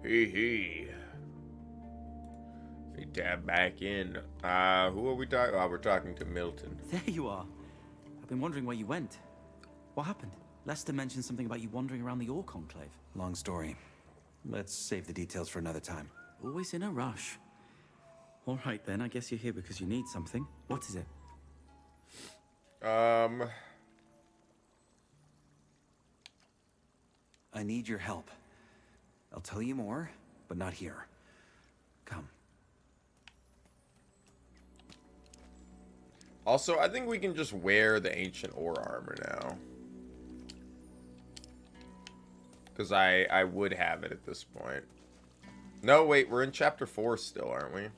Hee hee. We tab back in. Who are we talking? Oh, we're talking to Milton. There you are. I've been wondering where you went. What happened? Lester mentioned something about you wandering around the Ore Conclave. Long story. Let's save the details for another time. Always in a rush. All right then, I guess you're here because you need something. What is it? I need your help. I'll tell you more, but not here. Come. Also, I think we can just wear the ancient ore armor now. Because I would have it at this point. No, wait, we're in chapter 4 still, aren't we?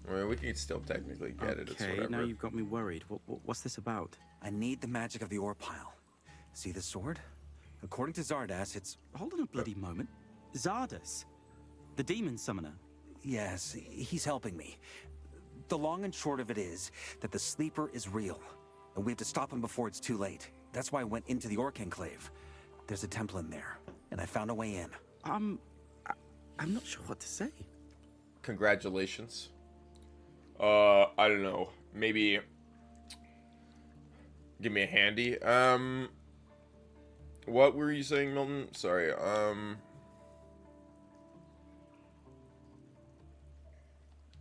I mean, we can still technically get it. It's Okay, whatever. now you've got me worried. What's this about? I need the magic of the ore pile. See the sword? According to Zardas, it's... Hold on a bloody moment. Zardas? The demon summoner? Yes, he's helping me. The long and short of it is that the sleeper is real, and we have to stop him before it's too late. That's why I went into the Ore Conclave. There's a temple in there, and I found a way in. I'm not sure what to say. Congratulations. I don't know. Maybe give me a handy. What were you saying, Milton? Sorry.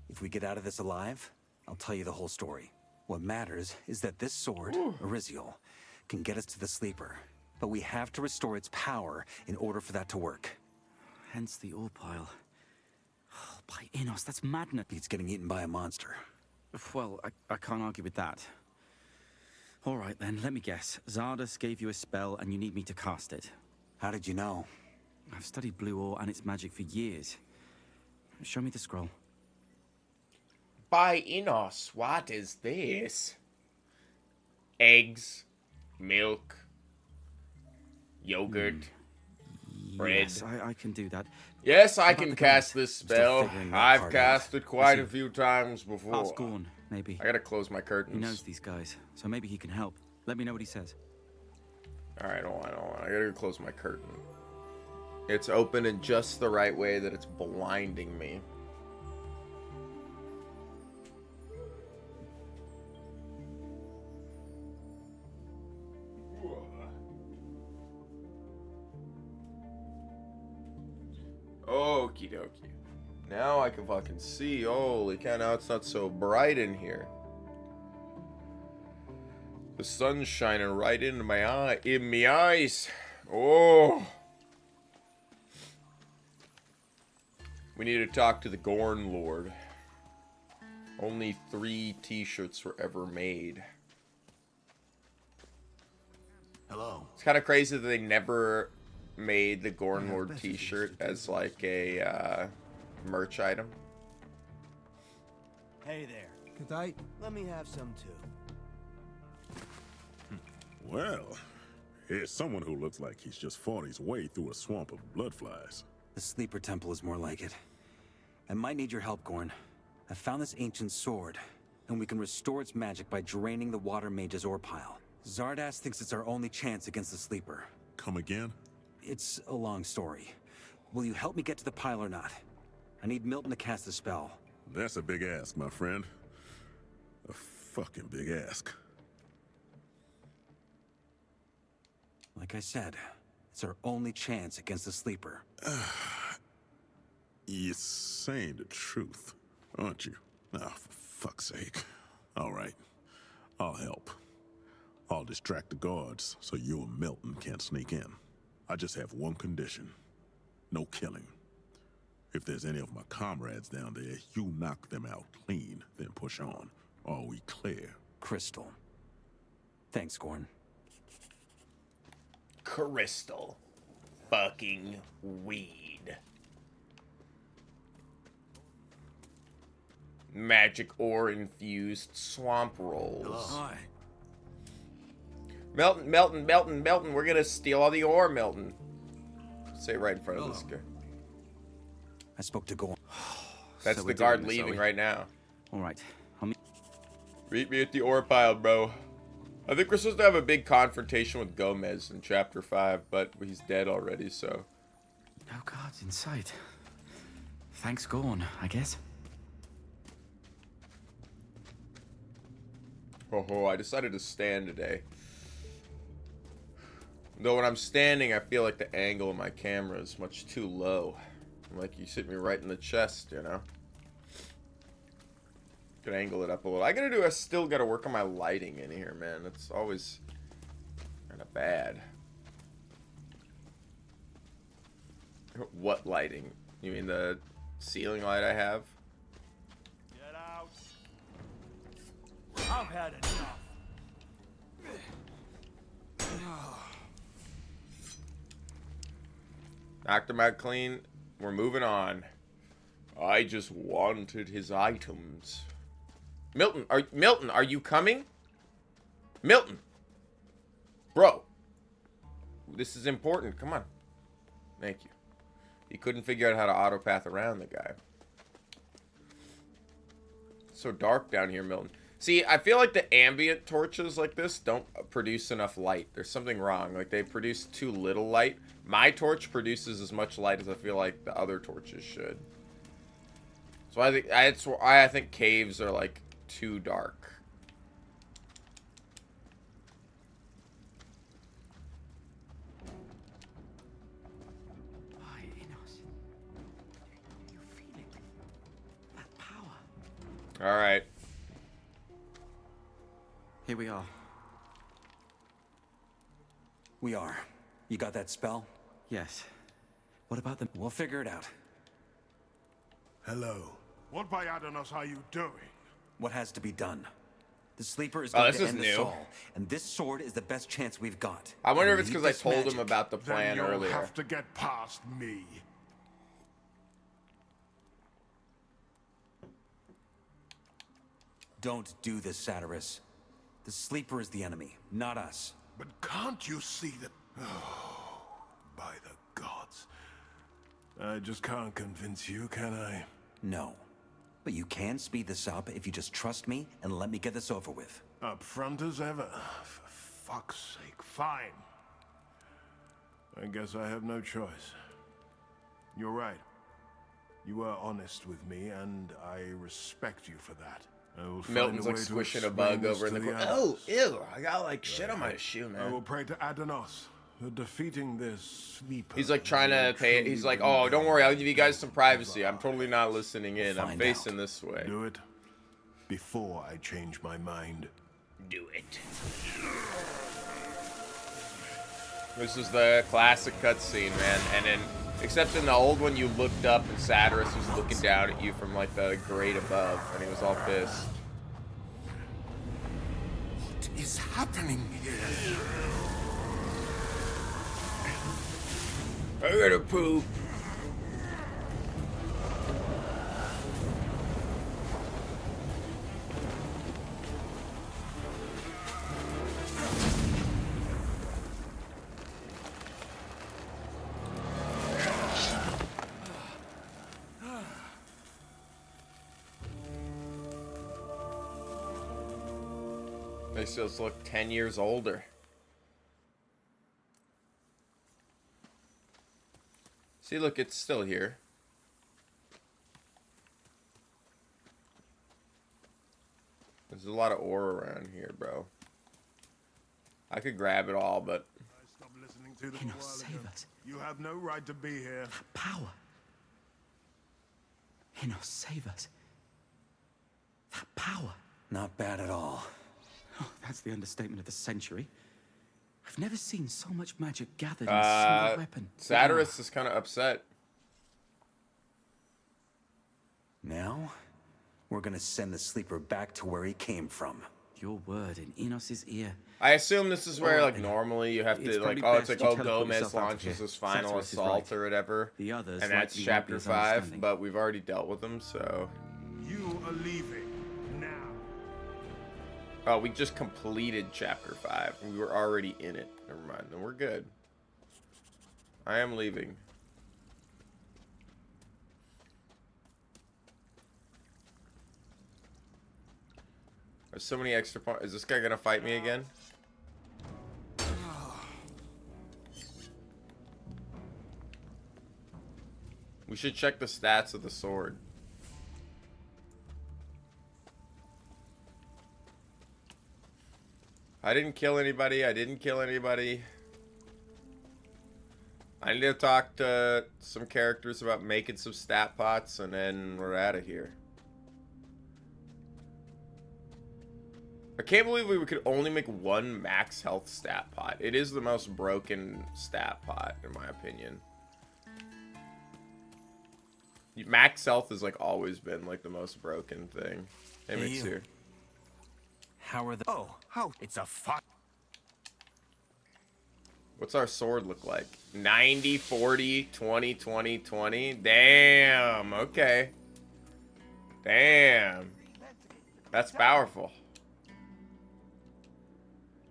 If we get out of this alive, I'll tell you the whole story. What matters is that this sword, Ariziel, can get us to the sleeper. But we have to restore its power in order for that to work. Hence the ore pile. Oh, by Innos, that's madness. Beats getting eaten by a monster. Well, I can't argue with that. All right then, let me guess. Zardas gave you a spell and you need me to cast it. How did you know? I've studied blue ore and its magic for years. Show me the scroll. By Innos, what is this? Eggs, milk, yogurt, bread. Yes, I can do that. Yes, I About can the cast guns? this Still spell. figuring that I've part cast out. it quite a Listen, few times before. Ask Gorn, maybe. I gotta close my curtains. He knows these guys, so maybe he can help. Let me know what he says. Alright, hold on. I gotta go close my curtain. It's open in just the right way that it's blinding me. Okie dokie. Now I can fucking see. Holy cow, now it's not so bright in here. The sun's shining right into my eye, in my eyes. Oh. We need to talk to the Gorn Lord. Only 3 t-shirts were ever made. Hello. It's kind of crazy that they never made the Gorn Lord t-shirt as like a merch item. Hey there. Good night. Let me have some too. Well, here's someone who looks like he's just fought his way through a swamp of bloodflies. The sleeper temple is more like it. I might need your help, Gorn. I found this ancient sword, and we can restore its magic by draining the water mage's ore pile. Zardas thinks it's our only chance against the sleeper. Come again? It's a long story. Will you help me get to the pile or not? I need Milton to cast the spell. That's a big ask, my friend. A fucking big ask. Like I said, it's our only chance against the sleeper. You're saying the truth, aren't you? Oh, for fuck's sake. All right. I'll help. I'll distract the guards so you and Milton can't sneak in. I just have one condition. No killing. If there's any of my comrades down there, you knock them out clean, then push on. Are we clear? Crystal. Thanks, Gorn. Crystal. Fucking weed. Magic ore infused swamp rolls. Hi. Melton, we're gonna steal all the ore, Melton. Say it right in front of this guy. I spoke to Gorn. That's So the we're guard doing this, are leaving we? right now. All right. I'll meet... Meet me at the ore pile, bro. I think we're supposed to have a big confrontation with Gomez in chapter 5, but he's dead already, so No guards in sight. Thanks, Gorn, I guess. Oh, I decided to stand today. Though when I'm standing, I feel like the angle of my camera is much too low. Like you hit me right in the chest, you know? Could angle it up a little. I still gotta work on my lighting in here, man. It's always kind of bad. What lighting? You mean the ceiling light I have? Get out. I've had enough. Knocked him out clean. We're moving on. I just wanted his items. Milton, are you coming? Milton. Bro. This is important. Come on. Thank you. He couldn't figure out how to autopath around the guy. It's so dark down here, Milton. See, I feel like the ambient torches like this don't produce enough light. There's something wrong. Like, they produce too little light. My torch produces as much light as I feel like the other torches should. So I think caves are, like, too dark. Why, Enos? You feel it? That power. Alright. Here we are. We are. You got that spell? Yes. What about the... We'll figure it out. Hello. What by Adonis are you doing? What has to be done? The sleeper is Oh, going this to is end new. us all, and this sword is the best chance we've got. I wonder if We it's need because I this told him magic. about the plan Then you'll earlier. have to get past me. Don't do this, Satyrus. The sleeper is the enemy, not us. But can't you see that? Oh, by the gods. I just can't convince you, can I? No. But you can speed this up if you just trust me and let me get this over with. Up front as ever. For fuck's sake. Fine. I guess I have no choice. You're right. You were honest with me, and I respect you for that. I will find Milton's a like way to squishing a explain bug this over in to the corner. others. Oh, ew. I got like shit on my shoe, I will man. pray to Adonis, that defeating this sleeper. He's like trying to will pay. truly He's like, bring oh, don't down worry. I'll give you guys some the privacy. I'm divide. totally not listening in. I'm Find facing out. this way. Do it before I change my mind. Do it. This is the classic cutscene, man. And then, except in the old one, you looked up and Satyrus was looking down at you from like the grate above, and he was all pissed. What is happening here? I gotta poop. They still look 10 years older. See, look, it's still here. There's a lot of ore around here, bro. I could grab it all, but I stopped listening to them You know, a while save ago. us. You have no right to be here. Power. Enos, save us. That power. Not bad at all. Oh, that's the understatement of the century. I've never seen so much magic gathered in a single weapon. Satyrus is kind of upset. Now, we're gonna send the sleeper back to where he came from. Your word in Enos's ear. I assume this is where, Well, like, normally you have it's to, like, probably oh, it's best like, you oh, teleport Gomez yourself out of launches here. his final Satyrus is assault right. or whatever. The others and that's likely won't be chapter as 5, understanding. but we've already dealt with them, so... You are leaving now. Oh, we just completed chapter 5. We were already in it. Never mind. Then we're good. I am leaving. There's so many extra points. Is this guy gonna fight me again? We should check the stats of the sword. I didn't kill anybody. I didn't kill anybody. I need to talk to some characters about making some stat pots, and then we're out of here. I can't believe we could only make one max health stat pot. It is the most broken stat pot, in my opinion. Max health has, like, always been, like, the most broken thing. Hey, Mix here. How are the... Oh, how? It's a fuck. What's our sword look like? 90, 40, 20, 20, 20. Damn. Okay. Damn. That's powerful.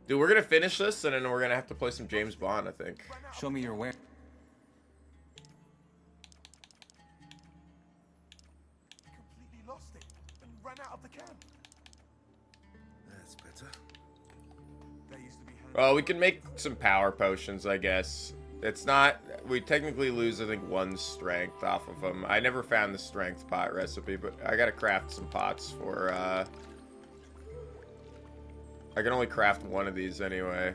Dude, we're going to finish this, and then we're going to have to play some James Bond, I think. Show me your where. Completely lost it and ran out of the camp. That's better. There used to be Well, we can make some power potions, I guess. It's not... We technically lose, I think, 1 strength off of them. I never found the strength pot recipe, but I gotta craft some pots for, I can only craft 1 of these anyway.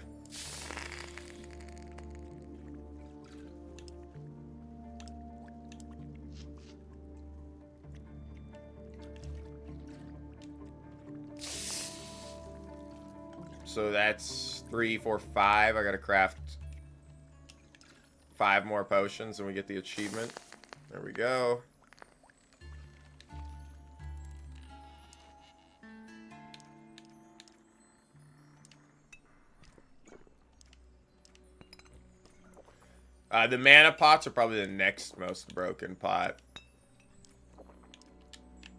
So that's 3, 4, 5. I gotta craft 5 more potions and we get the achievement. There we go. The mana pots are probably the next most broken pot.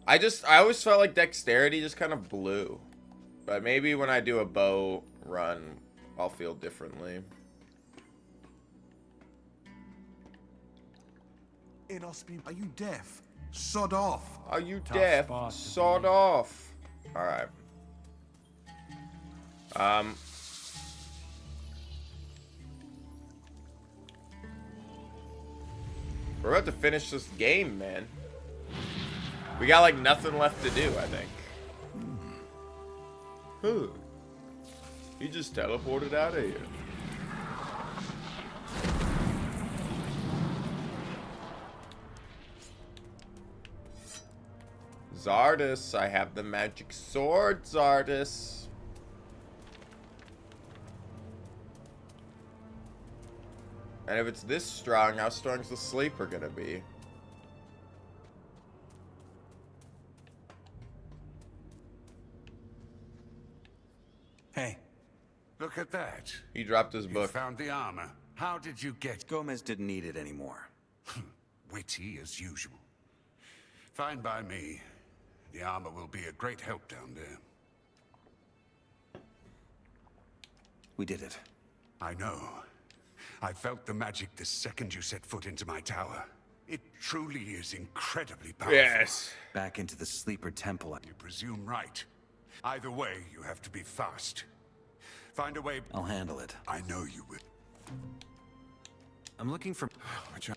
I always felt like dexterity just kind of blew. But maybe when I do a bow run, I'll feel differently. Are you deaf? Sod off. Are you deaf? Sawed off. Alright. We're about to finish this game, man. We got like nothing left to do, I think. Huh. He just teleported out of here. Zardus, I have the magic sword, Zardus. And if it's this strong, how strong's the sleeper gonna be? Hey. Look at that. He dropped his You book. found the armor. How did you get... Gomez didn't need it anymore. Witty as usual. Fine by me. The armor will be a great help down there. We did it. I know. I felt the magic the second you set foot into my tower. It truly is incredibly powerful. Yes. Back into the sleeper temple. You presume right. Either way, you have to be fast. Find a way... I'll handle it. I know you will. I'm looking for... You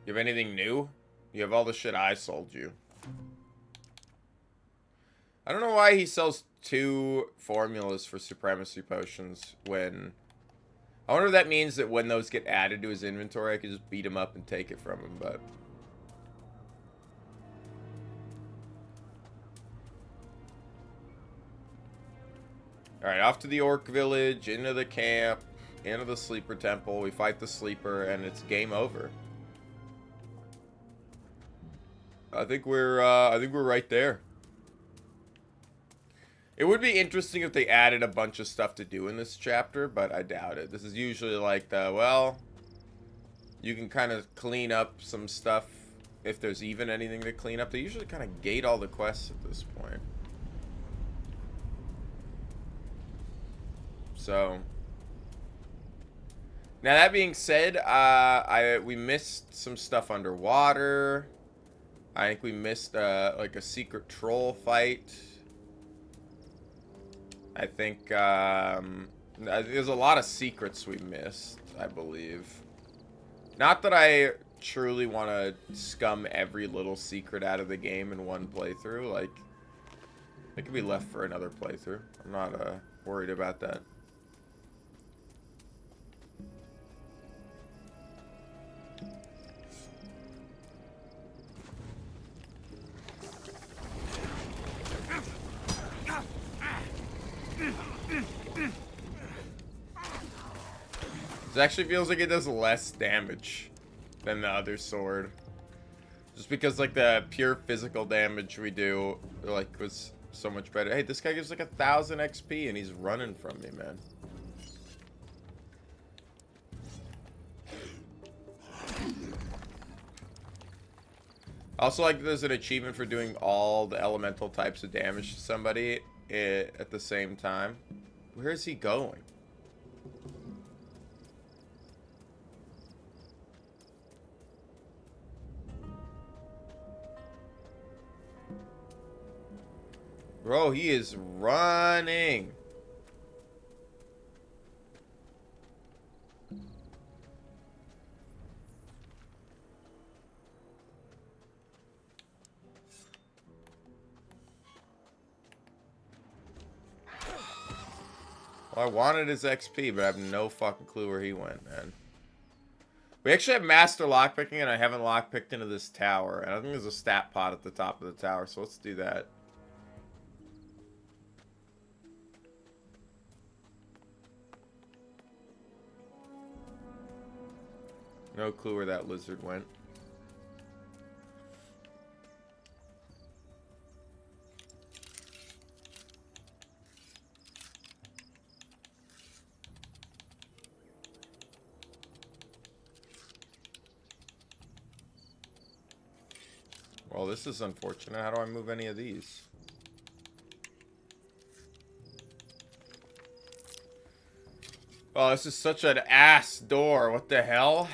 have anything new? You have all the shit I sold you. I don't know why he sells 2 formulas for supremacy potions when... I wonder if that means that when those get added to his inventory, I could just beat him up and take it from him, but... Alright, off to the Orc Village, into the camp, into the Sleeper Temple. We fight the Sleeper, and it's game over. I think we're right there. It would be interesting if they added a bunch of stuff to do in this chapter, but I doubt it. This is usually like the, well, you can kind of clean up some stuff if there's even anything to clean up. They usually kind of gate all the quests at this point. So, now that being said, we missed some stuff underwater. I think we missed like a secret troll fight. I think there's a lot of secrets we missed, I believe. Not that I truly want to scum every little secret out of the game in one playthrough, like, it could be left for another playthrough. I'm not worried about that. It actually feels like it does less damage than the other sword. Just because, like, the pure physical damage we do, like, was so much better. Hey, this guy gives, like, 1,000 XP, and he's running from me, man. Also, like, there's an achievement for doing all the elemental types of damage to somebody at the same time. Where is he going? Bro, he is running. Well, I wanted his XP, but I have no fucking clue where he went, man. We actually have master lockpicking, and I haven't lockpicked into this tower. And I think there's a stat pot at the top of the tower, so let's do that. No clue where that lizard went. Well, this is unfortunate. How do I move any of these? Oh, this is such an ass door. What the hell?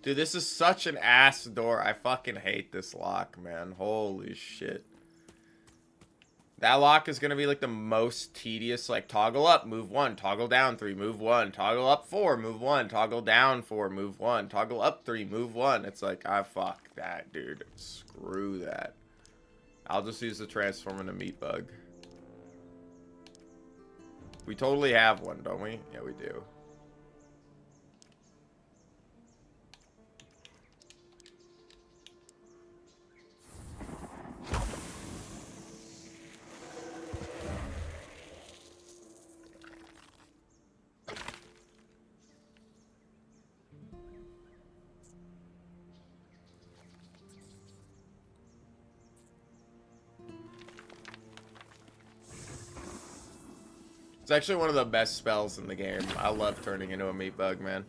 Dude, this is such an ass door. I fucking hate this lock, man. Holy shit. That lock is going to be like the most tedious, like toggle up, move 1, toggle down 3, move 1, toggle up 4, move 1, toggle down 4, move 1, toggle up 3, move 1. It's like, ah, fuck that, dude. Screw that. I'll just use the transform into meat bug. We totally have one, don't we? Yeah, we do. It's actually one of the best spells in the game. I love turning into a meat bug, man.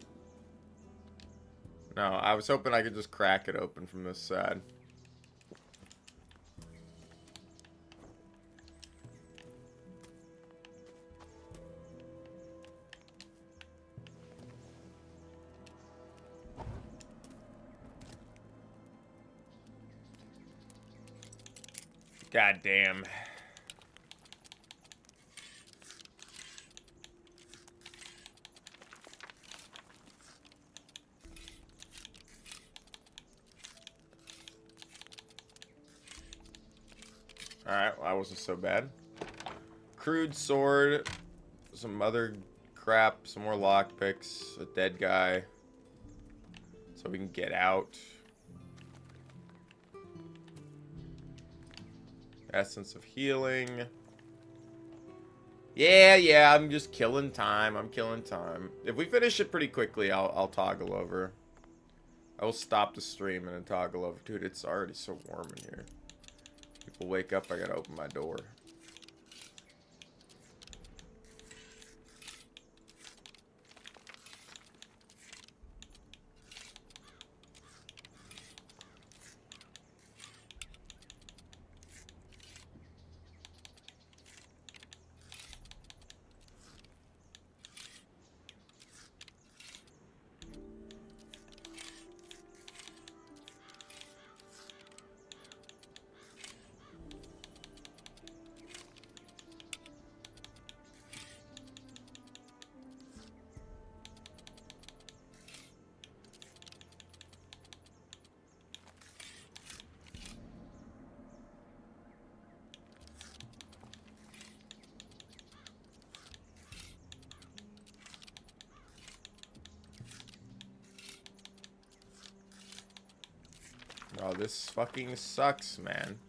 No, I was hoping I could just crack it open from this side. God damn. Alright, well, that wasn't so bad. Crude sword, some other crap, some more lockpicks, a dead guy. So we can get out. Essence of healing. Yeah, I'm just killing time. I'm killing time. If we finish it pretty quickly, I'll toggle over. I will stop the stream and then toggle over. Dude, it's already so warm in here. People wake up, I gotta open my door. this fucking sucks, man.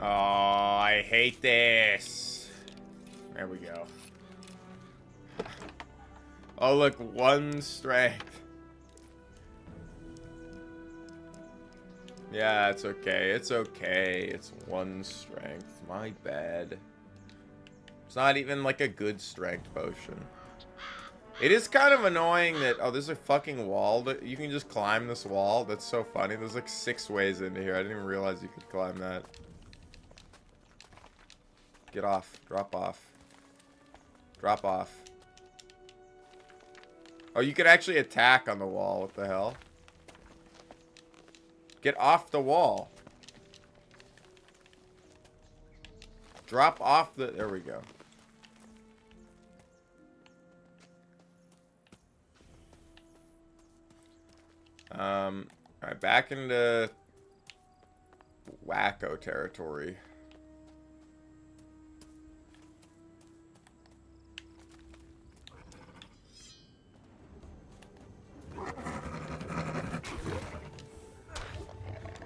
Oh, I hate this. There we go. Oh, look, 1 strength. Yeah, it's okay. It's okay. It's 1 strength. My bad. It's not even like a good strength potion. It is kind of annoying that... Oh, there's a fucking wall. That you can just climb this wall. That's so funny. There's like 6 ways into here. I didn't even realize you could climb that. Get off. Drop off. Drop off. Oh, you could actually attack on the wall. What the hell? Get off the wall. Drop off the... There we go. Alright, back into wacko territory.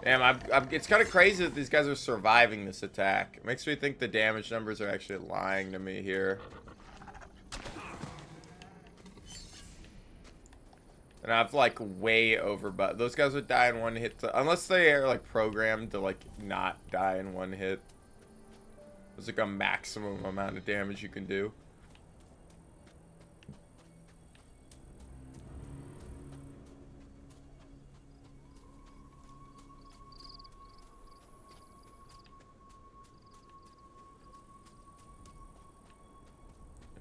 Damn, it's kind of crazy that these guys are surviving this attack. It makes me think the damage numbers are actually lying to me here. And I've like way over, but those guys would die in 1 hit. Unless they are like programmed to like not die in 1 hit. There's like a maximum amount of damage you can do.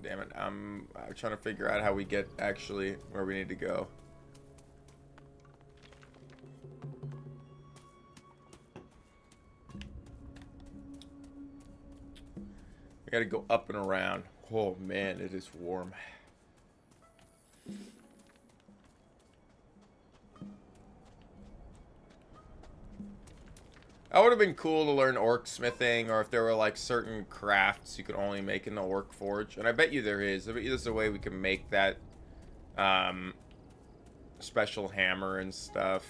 Damn it, I'm trying to figure out how we get actually where we need to go. I gotta go up and around. Oh man, it is warm. That would have been cool to learn orc smithing, or if there were like certain crafts you could only make in the orc forge. And I bet you there is. I bet you there's a way we can make that special hammer and stuff.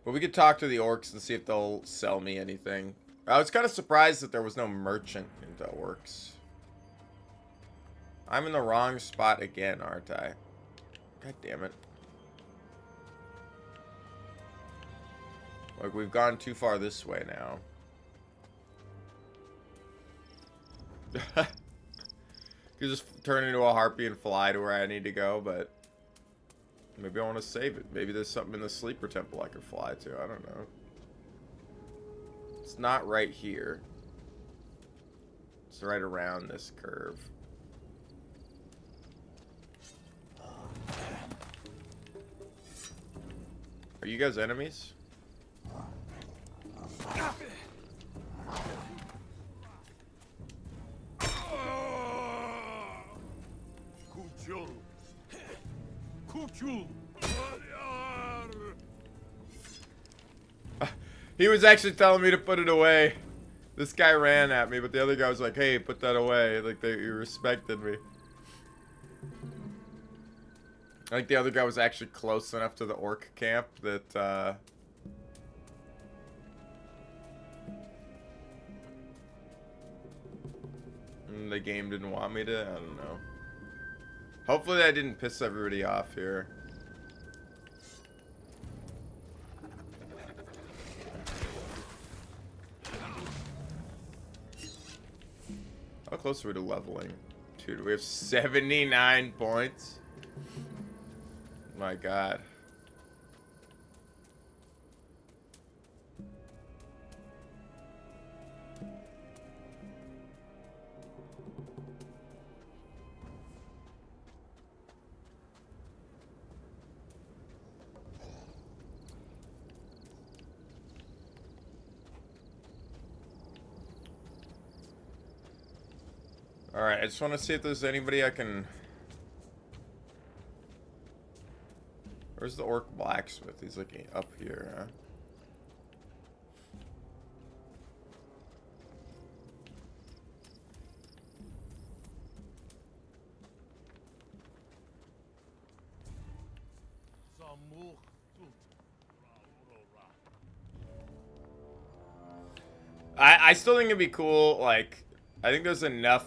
But we could talk to the orcs and see if they'll sell me anything. I was kind of surprised that there was no merchant into orcs. I'm in the wrong spot again, aren't I? God damn it. Like, we've gone too far this way now. You just turn into a harpy and fly to where I need to go, but... Maybe I want to save it. Maybe there's something in the sleeper temple I could fly to. I don't know. It's not right here. It's right around this curve. Are you guys enemies? He was actually telling me to put it away. This guy ran at me, but the other guy was like, hey, put that away. Like, he respected me. I think the other guy was actually close enough to the orc camp that, the game didn't want me to. I don't know. Hopefully I didn't piss everybody off here. How close are we to leveling? Dude, we have 79 points. My God. Alright, I just want to see if there's anybody I can... Where's the orc blacksmith? He's like up here, huh? I still think it'd be cool, like, I think there's enough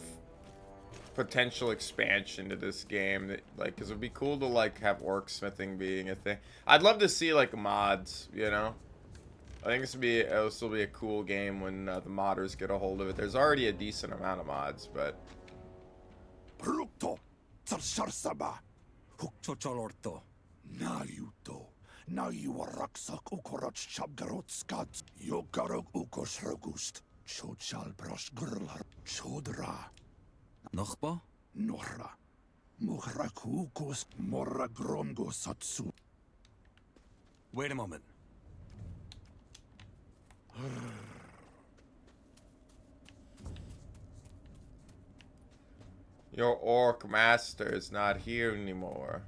potential expansion to this game that, like, because it'd be cool to, like, have orc smithing being a thing. I'd love to see, like, mods, you know? I think it'll still be a cool game when the modders get a hold of it. There's already a decent amount of mods, but... Na you are raksak ukoroch chabgarotskats. Yo garog ukos rogust. Chodshal bros gurlar. Chodra. Nochba? Norra. Muhrakukos morra grongo satsu. Wait a moment. Your orc master is not here anymore.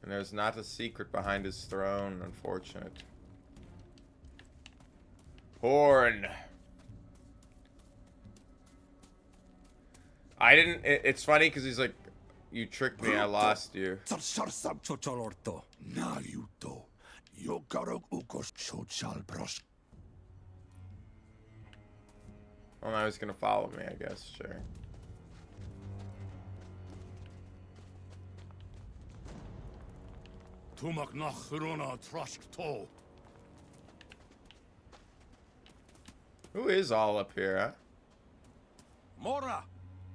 And there's not a secret behind his throne, unfortunate. Horn. I didn't... It's funny because he's like, you tricked me, I lost you. Tsarsam chocholorto. Na yuto. Yo garog ukos chodshal bros. Well, now he's gonna follow me, I guess. Sure. Tumak nach runa trask to. Who is all up here, huh? Mora.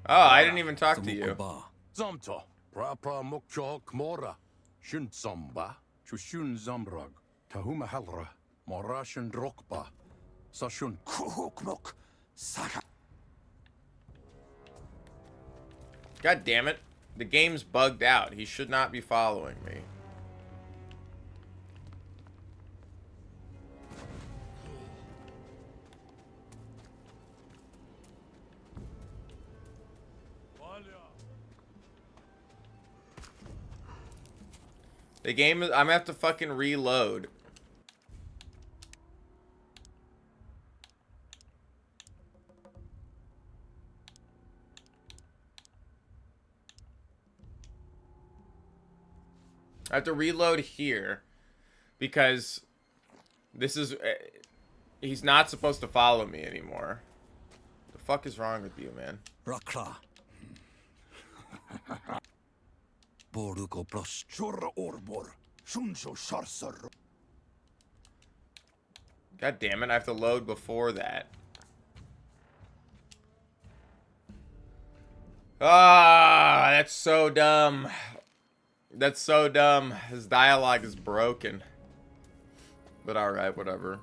Oh, I didn't even talk to you. Zamto. Prapra mukchok mora. Shun zamba. Chushun zambrag. Tahuma halra. Morashin drokba. Sashun kuhukmuk. Saka. God damn it. The game's bugged out. He should not be following me. The game is... I'm gonna have to fucking reload. I have to reload here because this is... he's not supposed to follow me anymore. The fuck is wrong with you, man? Rakra. Boruko pros churra orbor. Shunso sharsar. God damn it, I have to load before that. Ah, that's so dumb. That's so dumb. His dialogue is broken. But alright, whatever.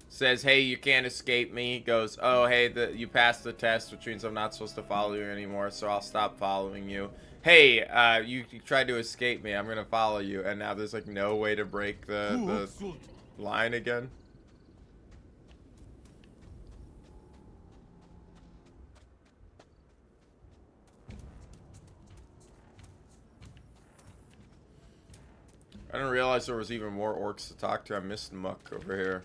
Says, hey, you can't escape me. Goes, oh, hey, you passed the test, which means I'm not supposed to follow you anymore, so I'll stop following you. Hey, you tried to escape me. I'm gonna follow you. And now there's, like, no way to break the line again. I didn't realize there was even more orcs to talk to. I missed Muck over here.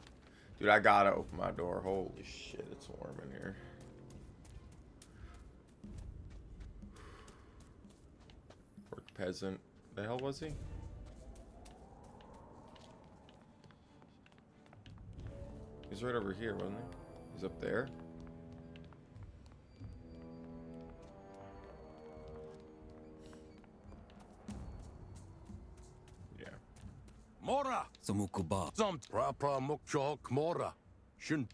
Dude, I gotta open my door. Holy shit, it's warm in here. Orc peasant. The hell was he? He's right over here, wasn't he? He's up there. Mora. Samukuba. Zamt. Prapra mukchok mora. Shun.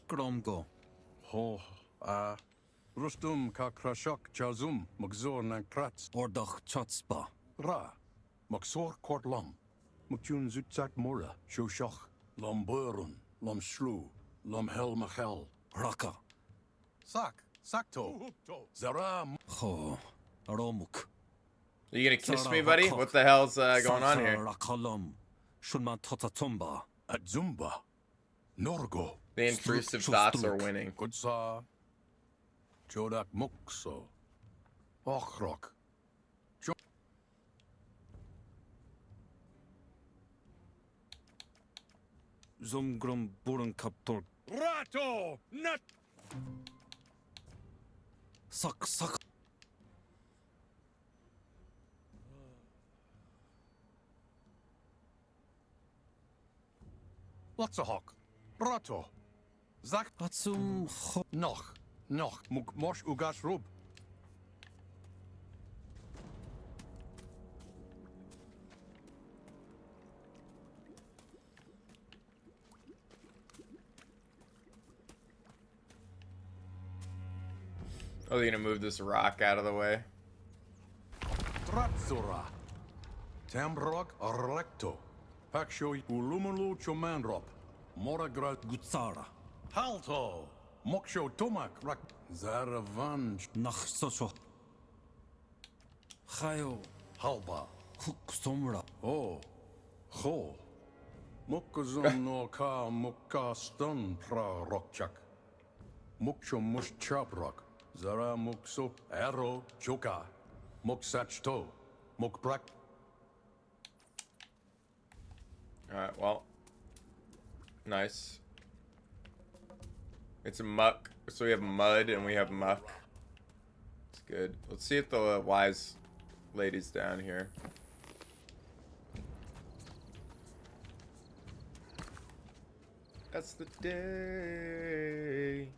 Gromgo. Ho. Rustum ka krashok chazum. Mugzor na krats. Ordach chotspa. Ra. Muksor kortlam. Mukchun zutzat mora. Shoshach. Lomburun. Lom shlu. Lom hel machel. Raka. Sak. Sakto. Zara. Ho. Romuk. Are you gonna kiss me, buddy? What the hell's going on here? At Zumba. Norgo. The intrusive thoughts are winning. Kutsa. Jodak Mukso. Ochrok. Zumgrum Burun Kaptor. Rato! Nut! Suck. What's a hawk? Rato. Zak. Atsum. Noch. Muk mosh ugas rub. Oh, they're gonna move this rock out of the way. Tratsura. Tamrock Recto. Paksho Ulumulu Chomanrop. Moragrat Gutsara. Halto. Moksho Tomak Rak. Zaravan Nach Soso. Chayo. Halba. Hook Somra. Oh. Ho. Mukazum no ka mukastan pra rockchak. Muksho mush chaprok. Zara mukso arrow choka. Muksachto. Mukbrak. Alright, well. Nice. It's a muck. So we have mud and we have muck. It's good. Let's see if the wise lady's down here. That's the day.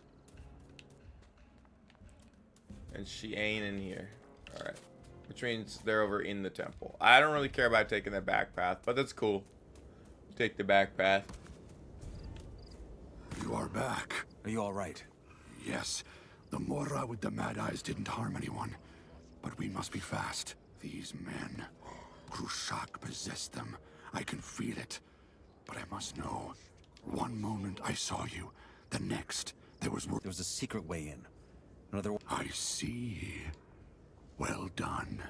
And she ain't in here. Alright. Which means they're over in the temple. I don't really care about taking that back path, but that's cool. Take the back path. You are back. Are you all right? Yes. The Mora with the mad eyes didn't harm anyone. But we must be fast. These men. Krushak possessed them. I can feel it. But I must know. One moment I saw you. The next, there was a secret way in. Another. I see. Well done.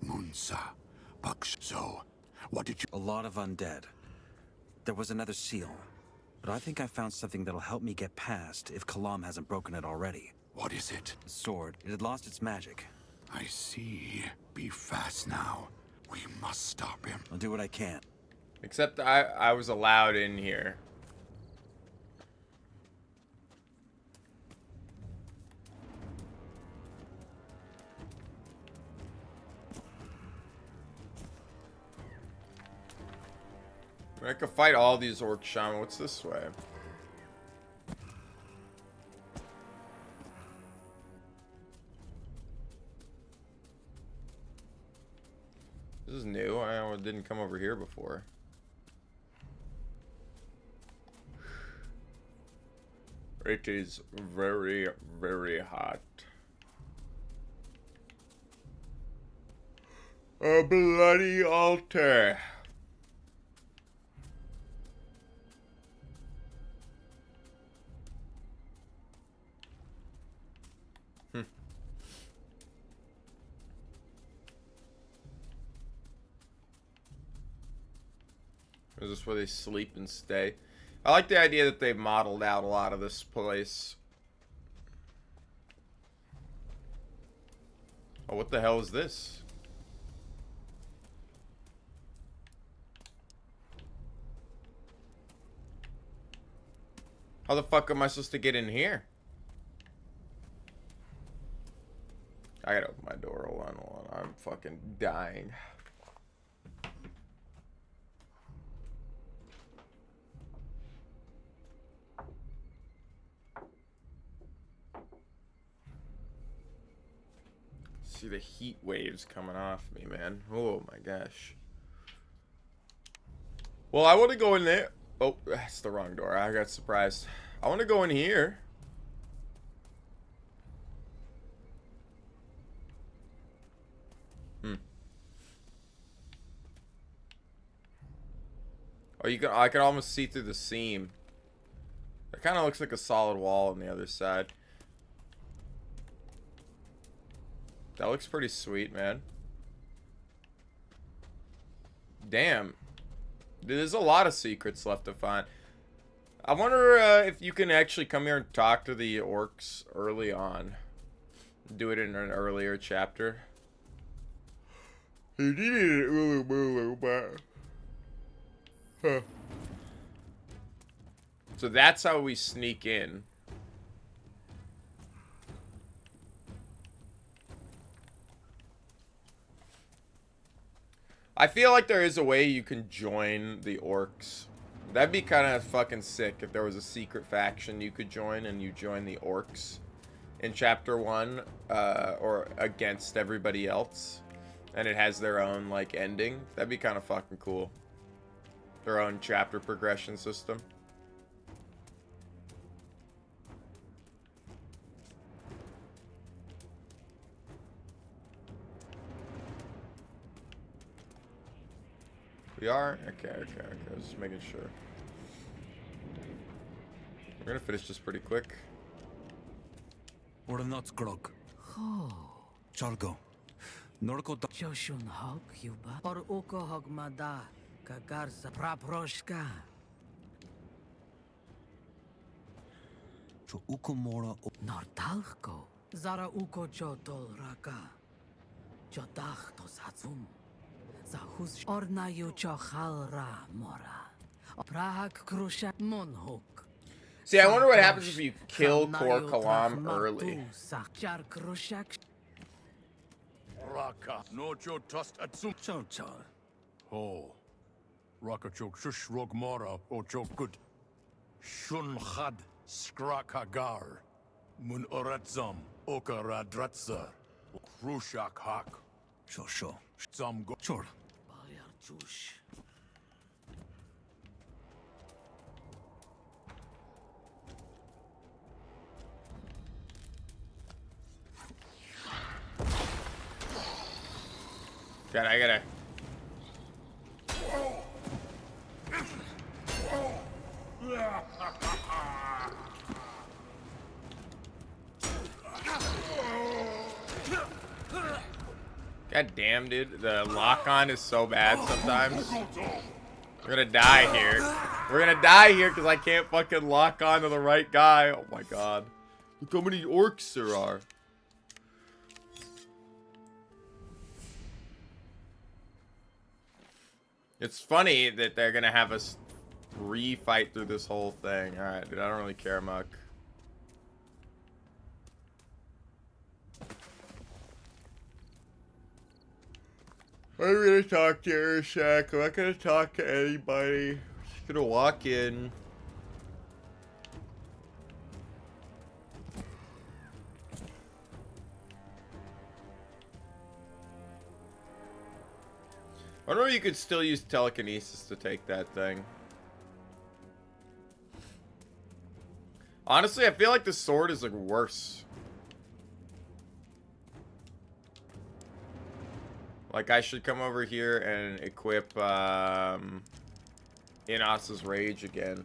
Munsa. Baksh. So, what did you... A lot of undead. There was another seal. But I think I found something that'll help me get past if Kalam hasn't broken it already. What is it? The sword. It had lost its magic. I see. Be fast now. We must stop him. I'll do what I can. Except I was allowed in here. I could fight all these orc shaman. What's this way? This is new. I didn't come over here before. It is very, very hot. A bloody altar. Is this where they sleep and stay? I like the idea that they've modeled out a lot of this place. Oh, what the hell is this? How the fuck am I supposed to get in here? I gotta open my door. Hold on. I'm fucking dying. See the heat waves coming off me, man. Oh my gosh. Well, I want to go in there. Oh, that's the wrong door. I got surprised. I want to go in here. Oh, I can almost see through the seam. It kind of looks like a solid wall on the other side. That looks pretty sweet, man. Damn. There's a lot of secrets left to find. I wonder if you can actually come here and talk to the orcs early on. Do it in an earlier chapter. He did it earlier, but... Huh. So that's how we sneak in. I feel like there is a way you can join the orcs. That'd be kind of fucking sick if there was a secret faction you could join and you join the orcs in chapter 1 or against everybody else. And it has their own, like, ending. That'd be kind of fucking cool. Their own chapter progression system. We are? Okay. Just making sure. We're gonna finish this pretty quick. What a nuts grog. Chargo. Norko Joshun hog yuba. Or uko hog mada. Kagarsa praproshka. Cho ukomora. Nordalko. Zara uko chotol raka. Jodach to satsum. Zahus orna yu chochal ra mora. Prahak krusha monhuk. See, I wonder what happens if you kill Kor Kalam early. Raka, no cho tost atsum chonchal. Ho. Raka chok shush rogmora o chok good. Shun had skrakagar. Mun oratzam okara dratza. Krushak hak. Shosho. Some go. Sure. God, I gotta... God damn, dude. The lock-on is so bad sometimes. We're gonna die here. We're gonna die here because I can't fucking lock on to the right guy. Oh my god. Look how many orcs there are. It's funny that they're gonna have us re-fight through this whole thing. Alright, dude, I don't really care, Muck. I'm gonna talk to Urshak. I'm not gonna talk to anybody. Just gonna walk in. I wonder if you could still use telekinesis to take that thing. Honestly, I feel like the sword is like worse. Like I should come over here and equip Inos's Rage again.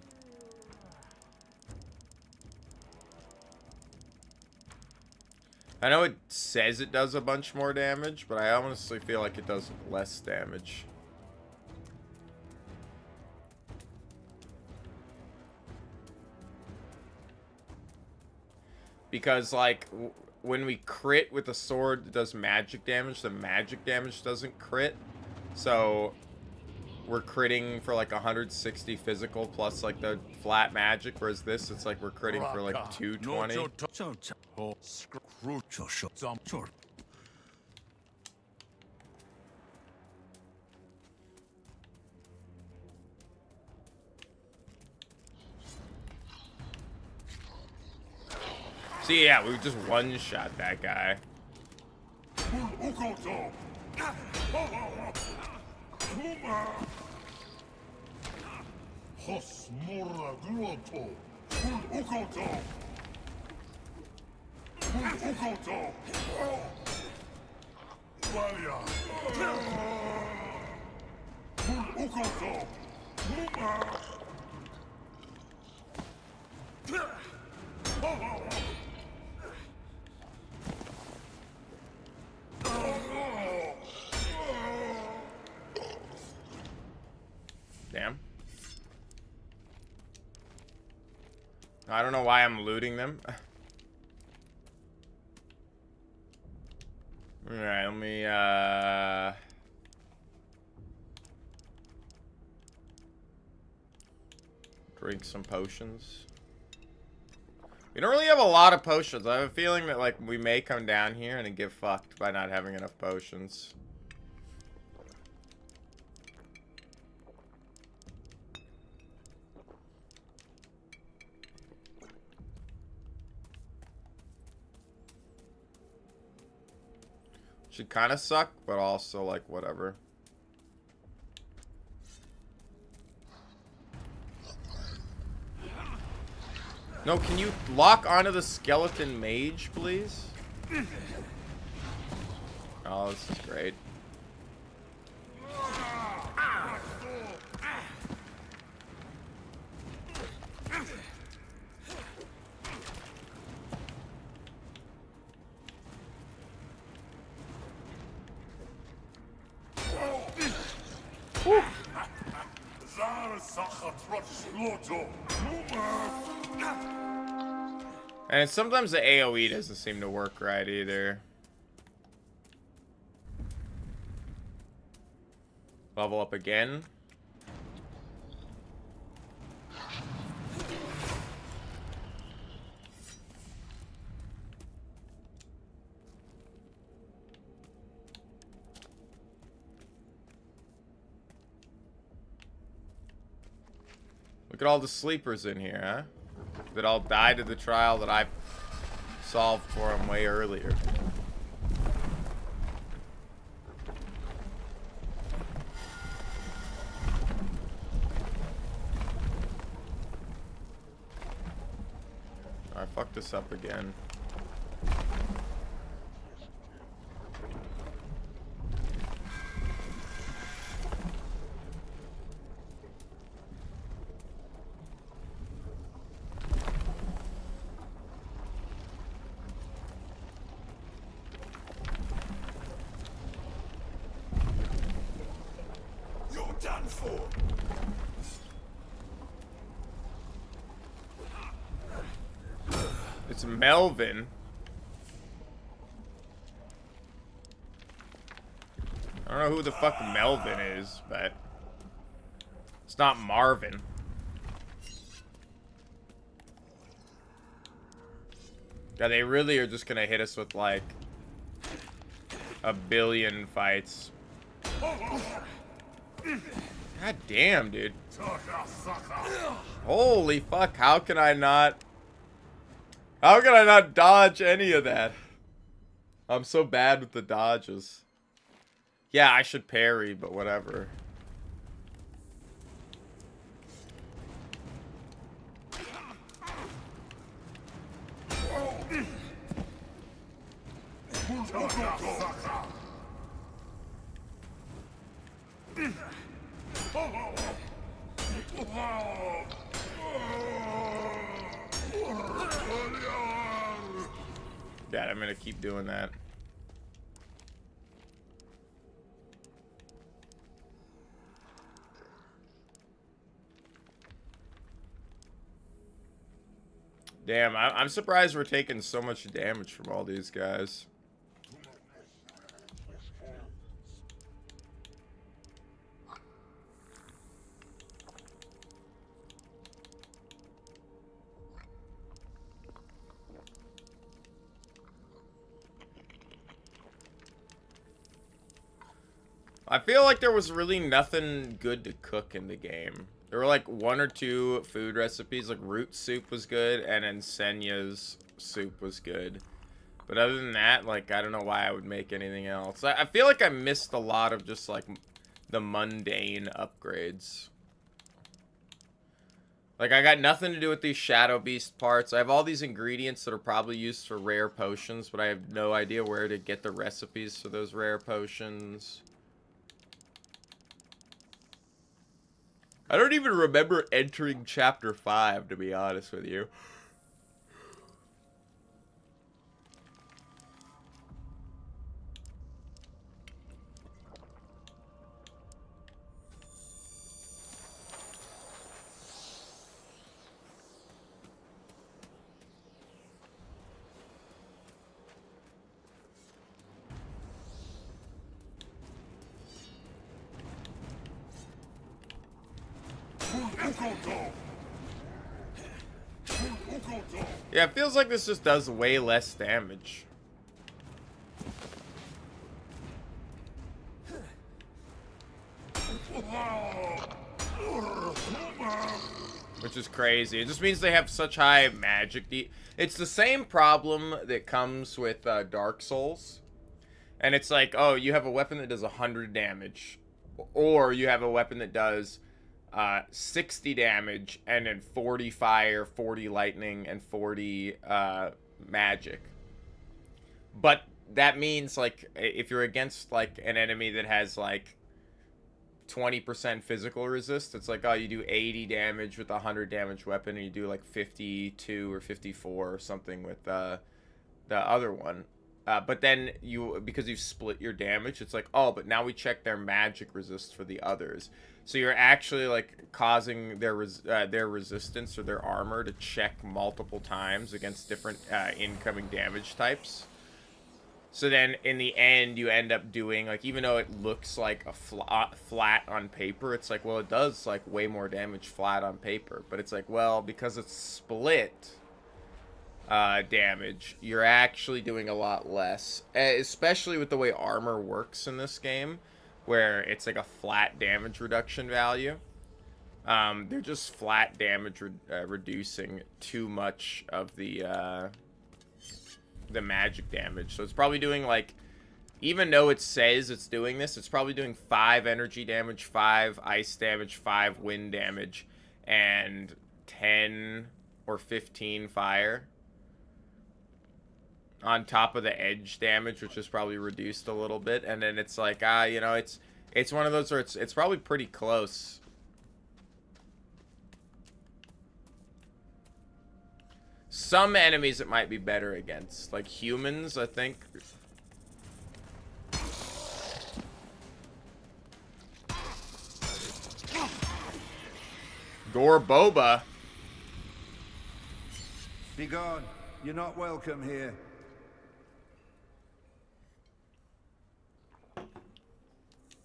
I know it says it does a bunch more damage, but I honestly feel like it does less damage. Because, like, when we crit with a sword that does magic damage, the magic damage doesn't crit. So, we're critting for, like, 160 physical plus, like, the flat magic. Whereas this, it's like we're critting for, like, 220. Sure. See, yeah, we just one-shot that guy. I don't know why I'm looting them. Alright, let me, drink some potions. We don't really have a lot of potions. I have a feeling that, like, we may come down here and get fucked by not having enough potions. Should kind of suck, but also, like, whatever. No, can you lock onto the skeleton mage, please? Oh, this is great. And sometimes the AoE doesn't seem to work right either. Level up again. Look at all the sleepers in here, huh? That all died of the trial that I solved for them way earlier. I fucked this up again. It's Melvin. I don't know who the fuck Melvin is, but it's not Marvin. Yeah, they really are just gonna hit us with like a billion fights. God damn, dude. Holy fuck, how can I not dodge any of that? I'm so bad with the dodges. Yeah, I should parry, but whatever. Yeah, I'm gonna keep doing that. Damn, I'm surprised we're taking so much damage from all these guys. I feel like there was really nothing good to cook in the game. There were like one or two food recipes, like root soup was good, and then Senya's soup was good. But other than that, like, I don't know why I would make anything else. I feel like I missed a lot of just, like, the mundane upgrades. Like, I got nothing to do with these Shadow Beast parts. I have all these ingredients that are probably used for rare potions, but I have no idea where to get the recipes for those rare potions. I don't even remember entering Chapter 5, to be honest with you. Yeah, it feels like this just does way less damage. Which is crazy. It just means they have such high magic. It's the same problem that comes with Dark Souls. And it's like, oh, you have a weapon that does 100 damage. Or you have a weapon that does 60 damage and then 40 fire, 40 lightning, and 40 magic. But that means, like, if you're against, like, an enemy that has, like, 20% physical resist, it's like, oh, you do 80 damage with a 100 damage weapon, and you do, like, 52 or 54 or something with the other one. But then because you've split your damage, it's like, oh, but now we check their magic resist for the others. So you're actually, like, causing their resistance or their armor to check multiple times against different incoming damage types. So then, in the end, you end up doing, like, even though it looks like a flat on paper, it's like, well, it does, like, way more damage flat on paper. But it's like, well, because it's split damage, you're actually doing a lot less. Especially with the way armor works in this game, where it's, like, a flat damage reduction value. They're just flat damage reducing too much of the magic damage. So it's probably doing, like, even though it says it's doing this, it's probably doing 5 energy damage, 5 ice damage, 5 wind damage, and 10 or 15 fire. On top of the edge damage, which is probably reduced a little bit. And then it's like, you know, it's one of those where it's probably pretty close. Some enemies it might be better against. Like humans, I think. Gorboba. Be gone. You're not welcome here.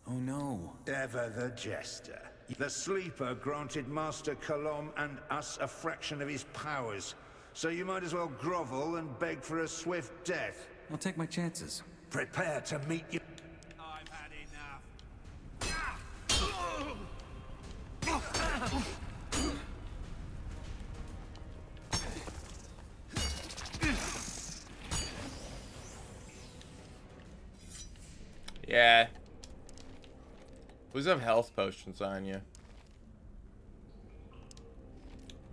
Oh no. Ever the jester. The sleeper granted Master Kalom and us a fraction of his powers. So you might as well grovel and beg for a swift death. I'll take my chances. Prepare to meet you. I've had enough. Yeah. Who's have health potions on you?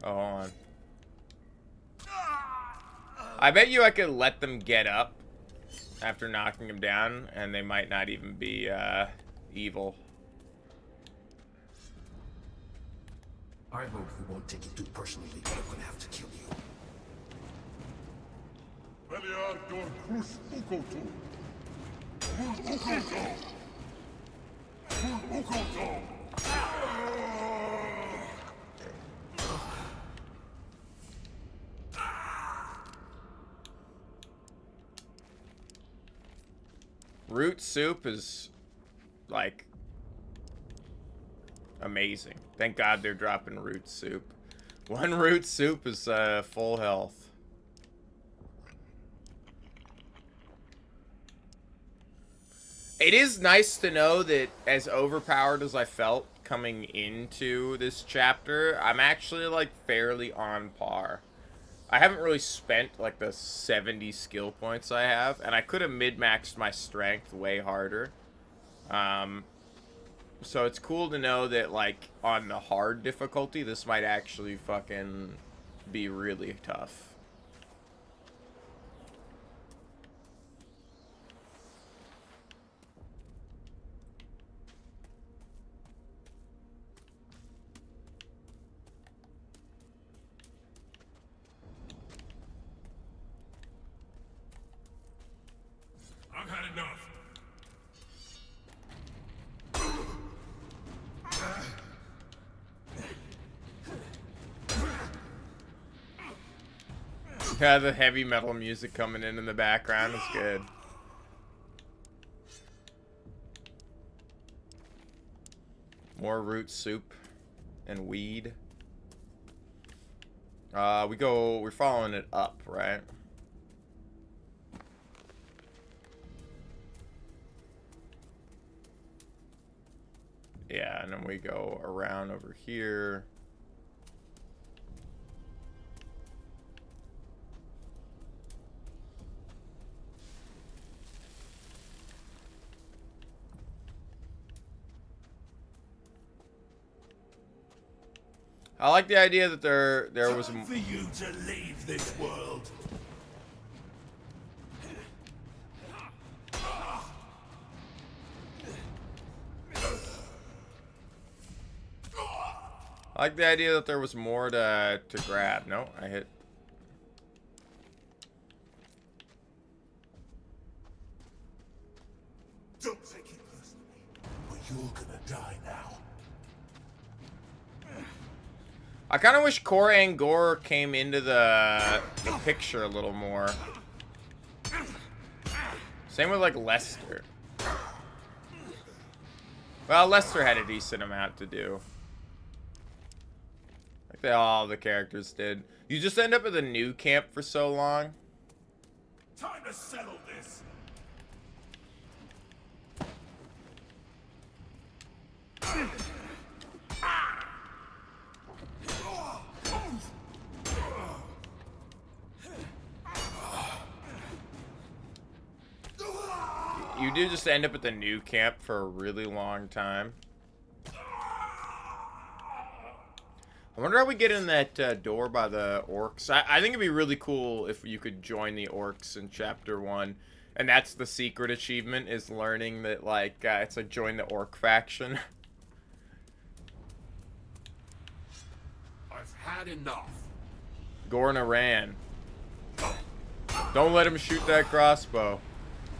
Oh, hold on. I bet you I could let them get up after knocking them down, and they might not even be evil. I hope we won't take it too personally, but I'm gonna have to kill you. Root soup is, like, amazing. Thank God they're dropping root soup. 1 root soup is full health. It is nice to know that as overpowered as I felt coming into this chapter, I'm actually, like, fairly on par. I haven't really spent, like, the 70 skill points I have, and I could have mid-maxed my strength way harder. So it's cool to know that, like, on the hard difficulty, this might actually fucking be really tough. I've had enough. Yeah, the heavy metal music coming in the background is good. More root soup and weed. We're following it up, right? Yeah, and then we go around over here. I like the idea that there was Time for you to leave this world. I like the idea that there was more to grab. No, I hit. Don't take it personally, but you're gonna die now. I kind of wish Cor Angor came into the picture a little more. Same with like Lester. Well, Lester had a decent amount to do. Like all the characters did. You just end up at the new camp for so long. Time to settle this. You do just end up at the new camp for a really long time. I wonder how we get in that door by the orcs. I think it'd be really cool if you could join the orcs in Chapter 1. And that's the secret achievement, is learning that, like, it's like join the orc faction. I've had enough. Gorna ran. Don't let him shoot that crossbow.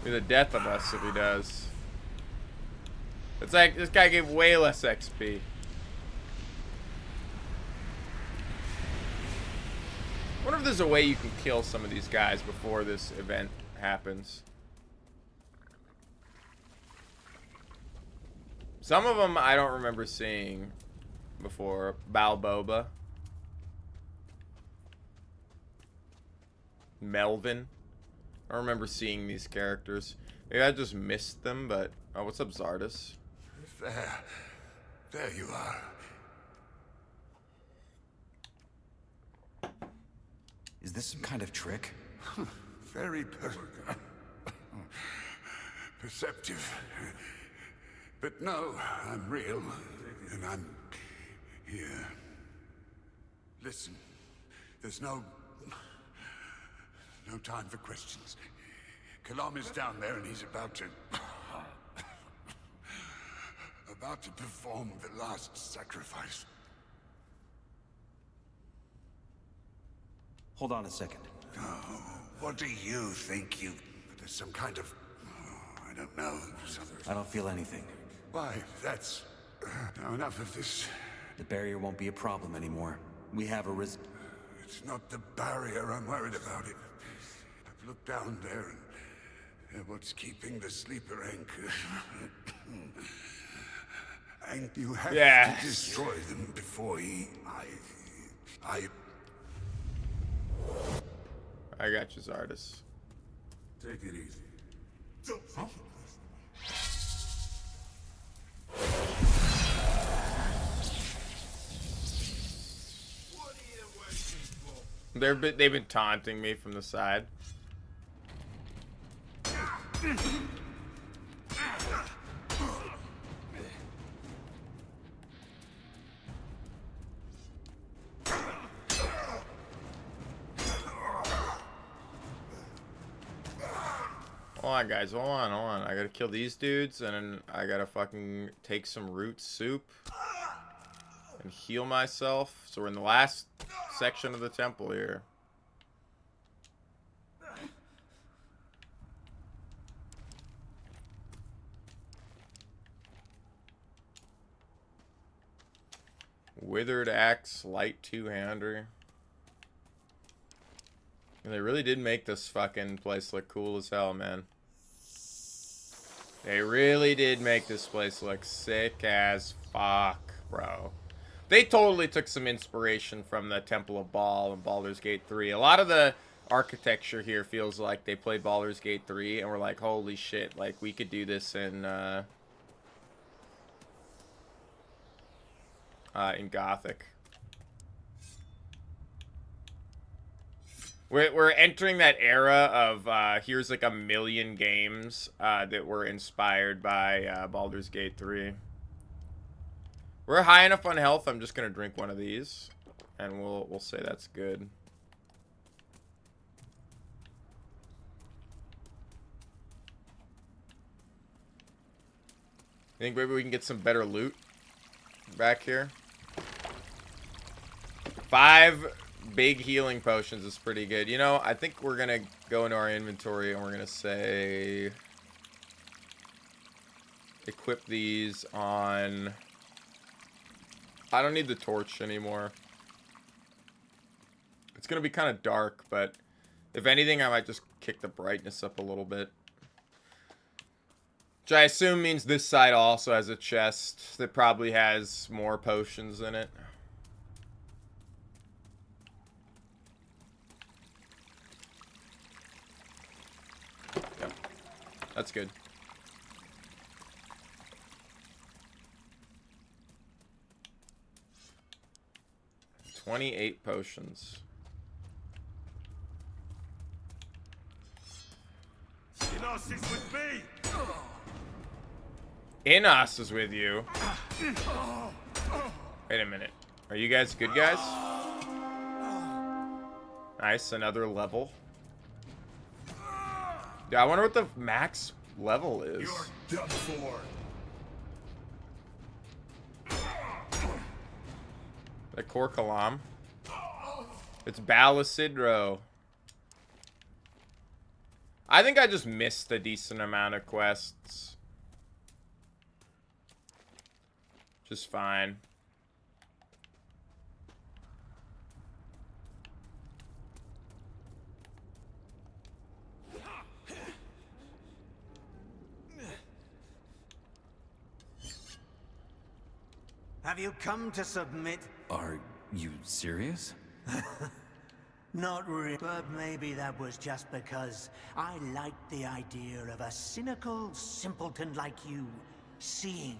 Be the death of us if he does. It's like, this guy gave way less XP. I wonder if there's a way you can kill some of these guys before this event happens. Some of them I don't remember seeing before. Balboba. Melvin. I don't remember seeing these characters. Maybe I just missed them, but... Oh, what's up, Zardus? There you are. Is this some kind of trick? Very perceptive. But no, I'm real, and I'm here. Listen, there's no time for questions. Kalam is down there, and he's about to perform the last sacrifice. Hold on a second. Oh, what do you think there's some kind of... I don't know. I don't feel anything. Why, that's... Now, enough of this. The barrier won't be a problem anymore. We have a risk. It's not the barrier I'm worried about. I've looked down there, and what's keeping the sleeper anchor? And you have to destroy them before I got you, Zardus. Take it easy. Don't take it personally. They've been taunting me from the side. Hold on, guys. Hold on. I gotta kill these dudes, and then I gotta fucking take some root soup and heal myself. So we're in the last section of the temple here. Withered axe, light two-hander. And they really did make this fucking place look cool as hell, man. They really did make this place look sick as fuck, bro. They totally took some inspiration from the Temple of Baal and Baldur's Gate 3. A lot of the architecture here feels like they played Baldur's Gate 3 and were like, holy shit, like we could do this in Gothic. We're entering that era of here's like a million games that were inspired by Baldur's Gate 3. We're high enough on health. I'm just gonna drink one of these, and we'll say that's good. I think maybe we can get some better loot back here. 5 big healing potions is pretty good. You know, I think we're gonna go into our inventory and we're gonna say equip these on. I don't need the torch anymore. It's gonna be kind of dark, but if anything, I might just kick the brightness up a little bit. Which I assume means this side also has a chest that probably has more potions in it. Yep. That's good. $28 potions. Inos is with me. Inos is with you. Wait a minute. Are you guys good guys? Nice, another level. Yeah, I wonder what the max level is. You're done for. The Kor Kalam. It's Balasidro. I think I just missed a decent amount of quests. Just fine. Have you come to submit? Are you serious? Not really, but maybe that was just because I liked the idea of a cynical simpleton like you seeing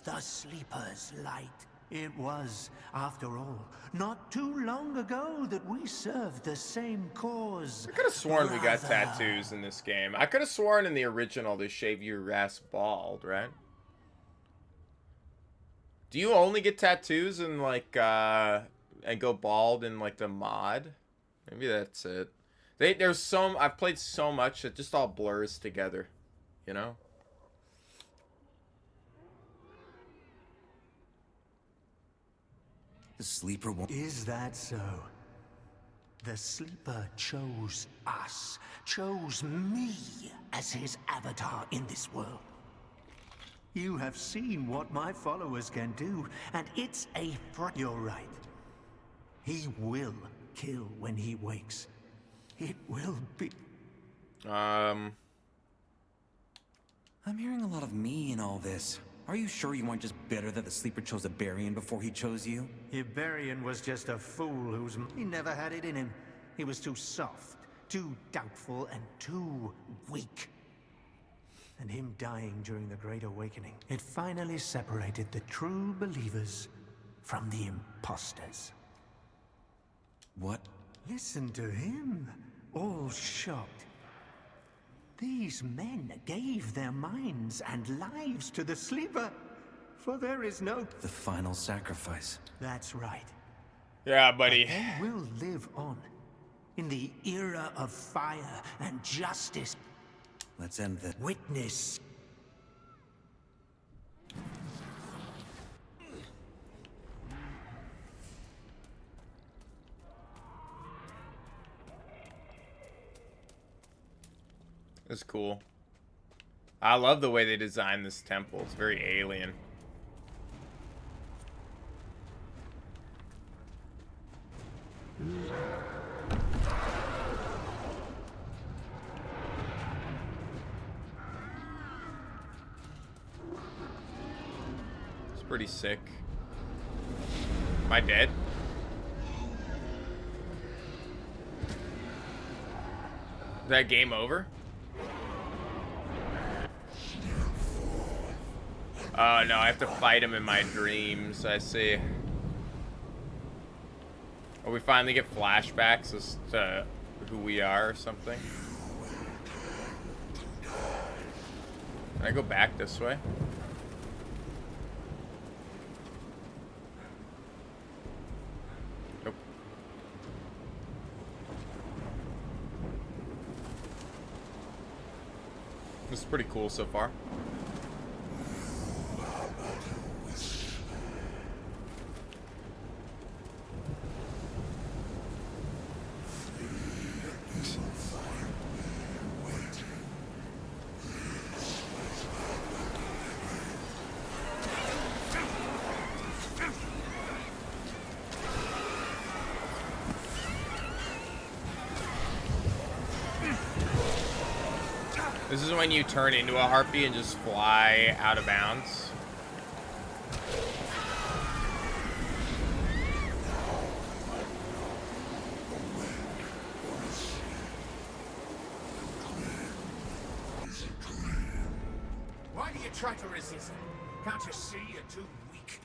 the Sleeper's light. It was, after all, not too long ago that we served the same cause. I could have sworn we got tattoos in this game. I could have sworn in the original they shave your ass bald, right? Do you only get tattoos in like and go bald in like the mod? Maybe that's it. There's some I've played so much it just all blurs together, you know? The Sleeper won't. Is that so? The Sleeper chose us, chose me as his avatar in this world. You have seen what my followers can do, and it's a front. You're right. He will kill when he wakes. It will be... I'm hearing a lot of me in all this. Are you sure you weren't just bitter that the Sleeper chose Iberian before he chose you? Iberian was just a fool who's... He never had it in him. He was too soft, too doubtful, and too weak. And him dying during the Great Awakening, it finally separated the true believers from the imposters. What? Listen to him, all shocked. These men gave their minds and lives to the Sleeper, for there is no... The final sacrifice. That's right. Yeah, buddy. But they will live on, in the era of fire and justice. Let's end the... Witness. It's cool. I love the way they designed this temple. It's very alien. It's pretty sick. Am I dead? Is that game over? Oh no, I have to fight him in my dreams, I see. Or we finally get flashbacks as to who we are or something. Can I go back this way? Nope. This is pretty cool so far. This is when you turn into a harpy and just fly out of bounds. Why do you try to resist? Can't you see you're too weak?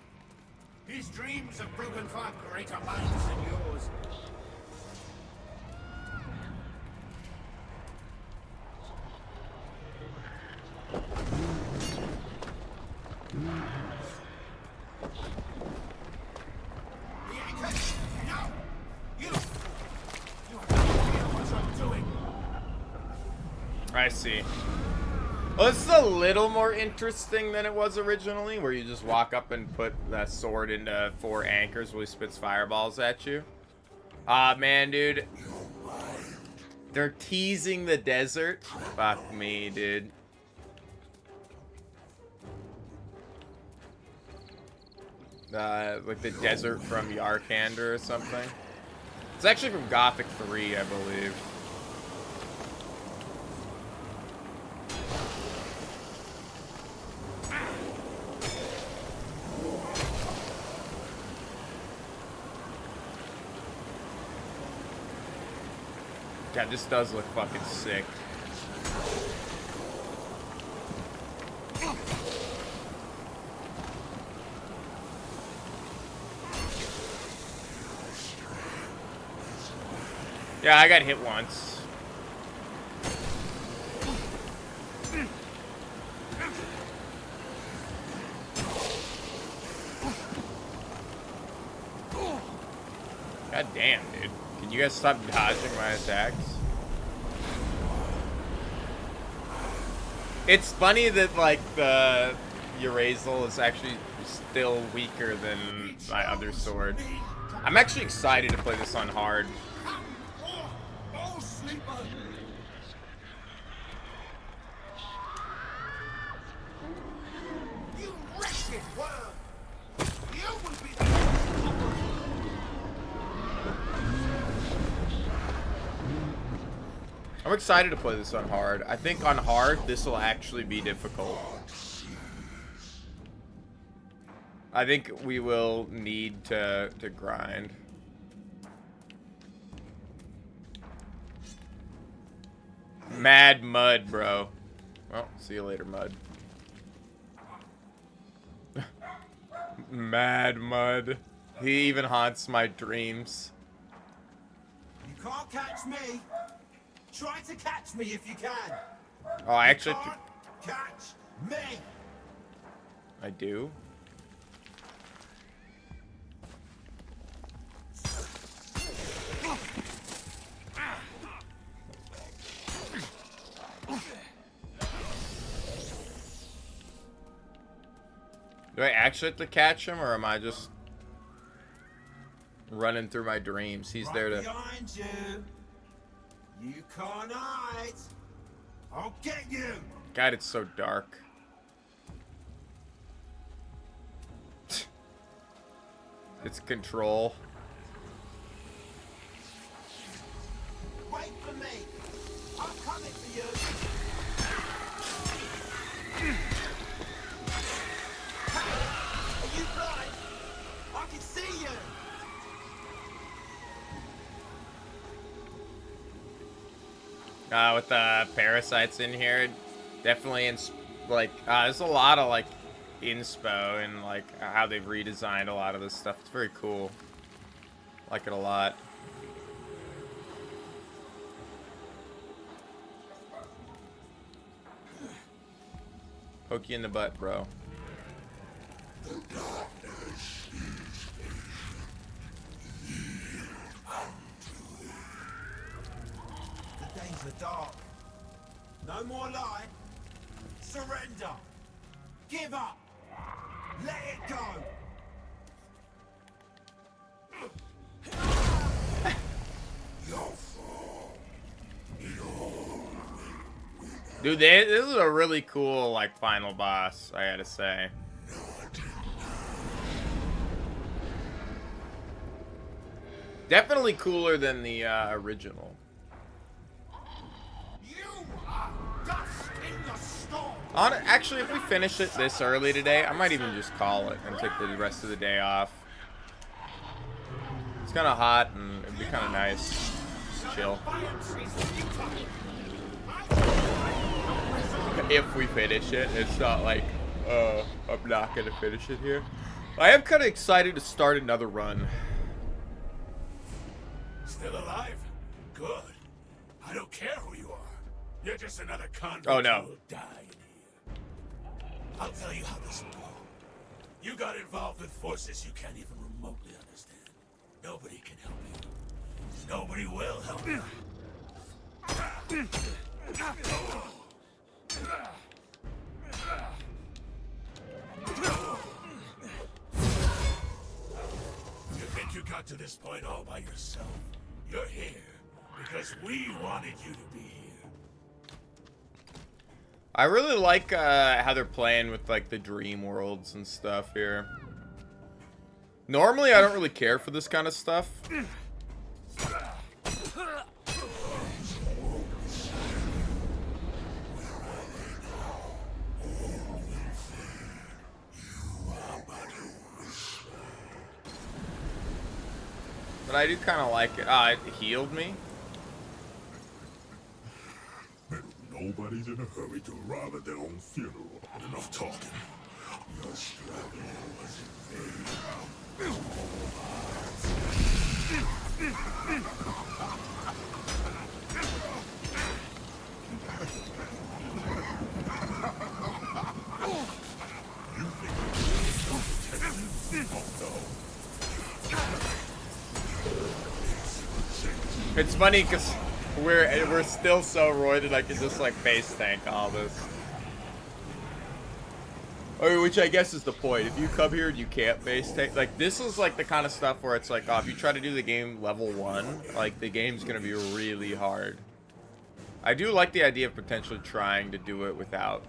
His dreams have broken far greater minds than yours. I see. Well, this is a little more interesting than it was originally, where you just walk up and put that sword into 4 anchors while he spits fireballs at you. Ah, man, dude. They're teasing the desert. Fuck me, dude. Like the desert from Yarkander or something. It's actually from Gothic 3, I believe. God, this does look fucking sick. Yeah, I got hit once. God damn, dude. Can you guys stop dodging my attacks? It's funny that, like, the Urazel is actually still weaker than my other sword. I'm actually excited to play this on hard. I'm excited to play this on hard. I think on hard, this will actually be difficult. I think we will need to grind. Mad Mud, bro. Well, see you later, Mud. Mad Mud. He even haunts my dreams. You can't catch me. Try to catch me if you can. Oh, I actually... You can't catch me. I do? Do I actually have to catch him, or am I just running through my dreams? He's there to... Behind you. You can't hide. I'll get you. God, it's so dark. It's control. Wait for me. I'm coming for you. Are you blind? I can see you. with the parasites in here. Definitely, like, there's a lot of, like, inspo and, like, how they've redesigned a lot of this stuff. It's very cool. Like it a lot. Poke you in the butt, bro. The days are dark. No more lie. Surrender. Give up. Let it go. Dude, this is a really cool, like, final boss, I gotta say. Definitely cooler than the original. Actually, if we finish it this early today, I might even just call it and take the rest of the day off. It's kind of hot, and it'd be kind of nice. Just chill. If we finish it, it's not like, I'm not gonna finish it here. I am kind of excited to start another run. Still alive? Good. I don't care who you are. You're just another convict Oh, no. who will die in here. I'll tell you how this will go. You got involved with forces you can't even remotely understand. Nobody can help you. Nobody will help you. You think you got to this point all by yourself? You're here because we wanted you to be here. I really like how they're playing with, like, the dream worlds and stuff here. Normally, I don't really care for this kind of stuff. But I do kind of like it. Ah, it healed me. Nobody's in a hurry to arrive at their own funeral. Enough talking. Your struggle was in vain. It's funny because we're still so roided I can just like base tank all this. Or, which I guess is the point. If you come here and you can't base tank, like this is like the kind of stuff where it's like, oh, if you try to do the game level 1, like the game's gonna be really hard. I do like the idea of potentially trying to do it without.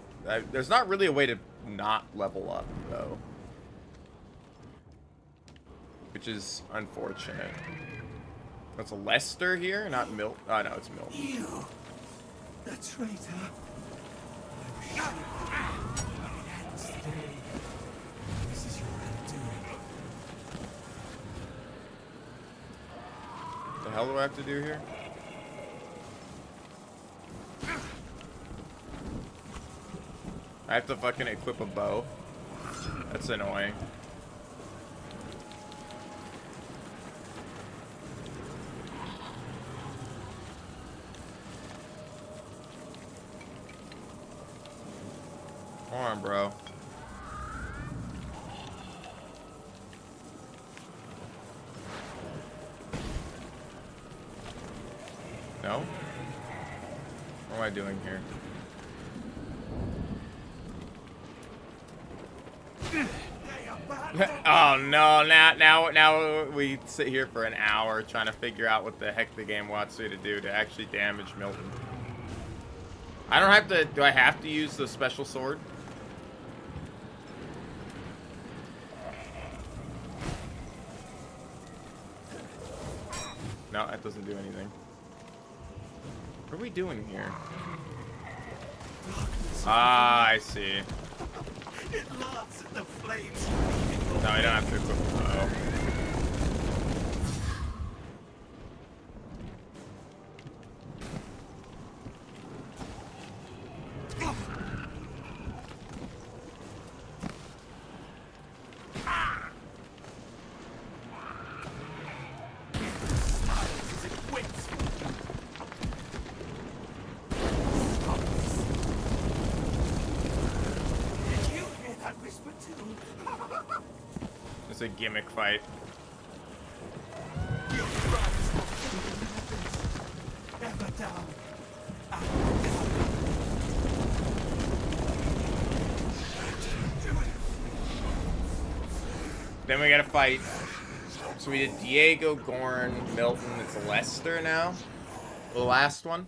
There's not really a way to not level up though, which is unfortunate. That's a Lester here, not Milt. Oh no, it's Milt. You, the traitor. This is your undoing. What the hell do I have to do here? I have to fucking equip a bow. That's annoying. Come on, bro. No? What am I doing here? Oh no, now we sit here for an hour trying to figure out what the heck the game wants me to do to actually damage Milton. I don't have to, do I have to use the special sword? No, that doesn't do anything. What are we doing here? Ah, I see. It laughs at the flames. No, I don't have to equip the bow. It's a gimmick fight. Then we gotta fight. So we did Diego, Gorn, Milton. It's Lester now. The last one.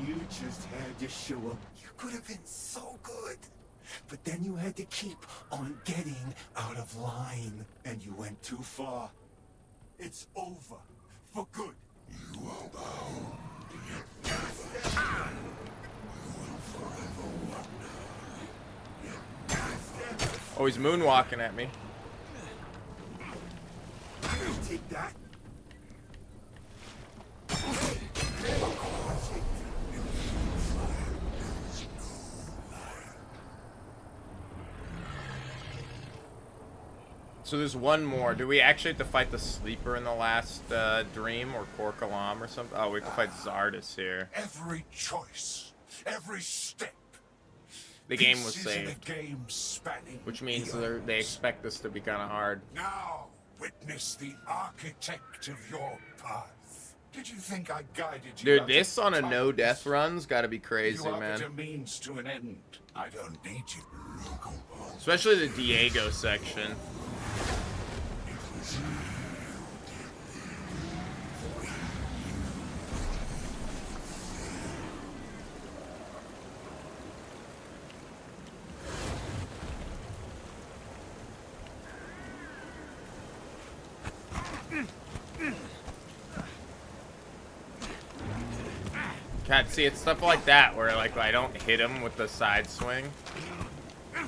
You just had to show up. You could have been so good. But then you had to keep on getting out of line. And you went too far. It's over. For good. You will bow. Oh, he's moonwalking at me. Take that. So there's one more. Do we actually have to fight the sleeper in the last dream, or Korkalam or something? Oh, we have to fight Zardus here. Every choice, every step. The game was Pieces in saved, a game spanning which means the they expect this to be kind of hard. Now, witness the architect of your path. Did you think I guided you? Dude, out this of on a darkness? no-death run's got to be crazy, You are man. but a means to an end. I don't need you. Especially the Diego section. God, see, it's stuff like that where like I don't hit him with the side swing. Even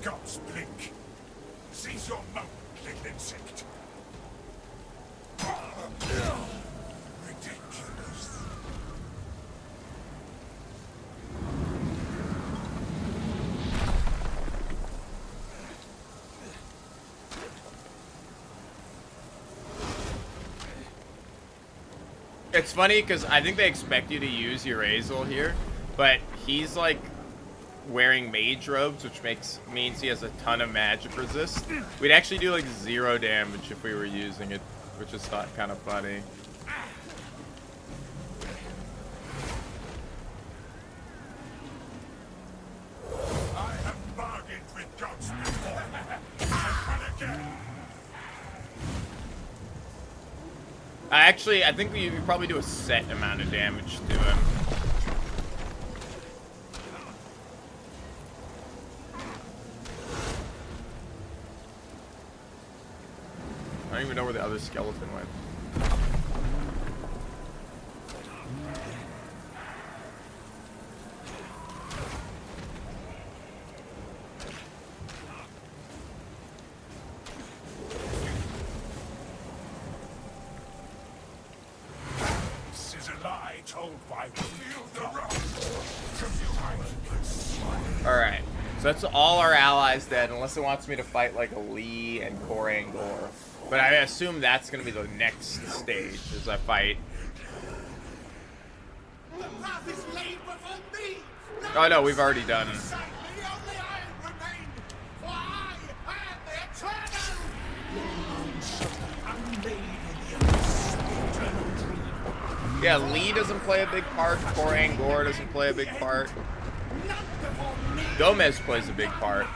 gods blink. Seize your moment, little insect. Ridiculous. It's funny because I think they expect you to use Urazel here, but he's like wearing mage robes, which means he has a ton of magic resist. We'd actually do like 0 damage if we were using it, which is kind of funny. I have bargained with gods before. I can again. I think we probably do a set amount of damage to him. I don't even know where the other skeleton went. This is a lie told by Feel the Rock. Alright, so that's all our allies dead, unless it wants me to fight like a Lee and Korangor. But I assume that's going to be the next stage, as I fight. The path is laid before me. Oh no, we've already done. Beside me, only I remain. For I am the eternal. I'm made in the eternal dream. Yeah, Lee doesn't play a big part. Korangor doesn't play a big part. Gomez plays a big part.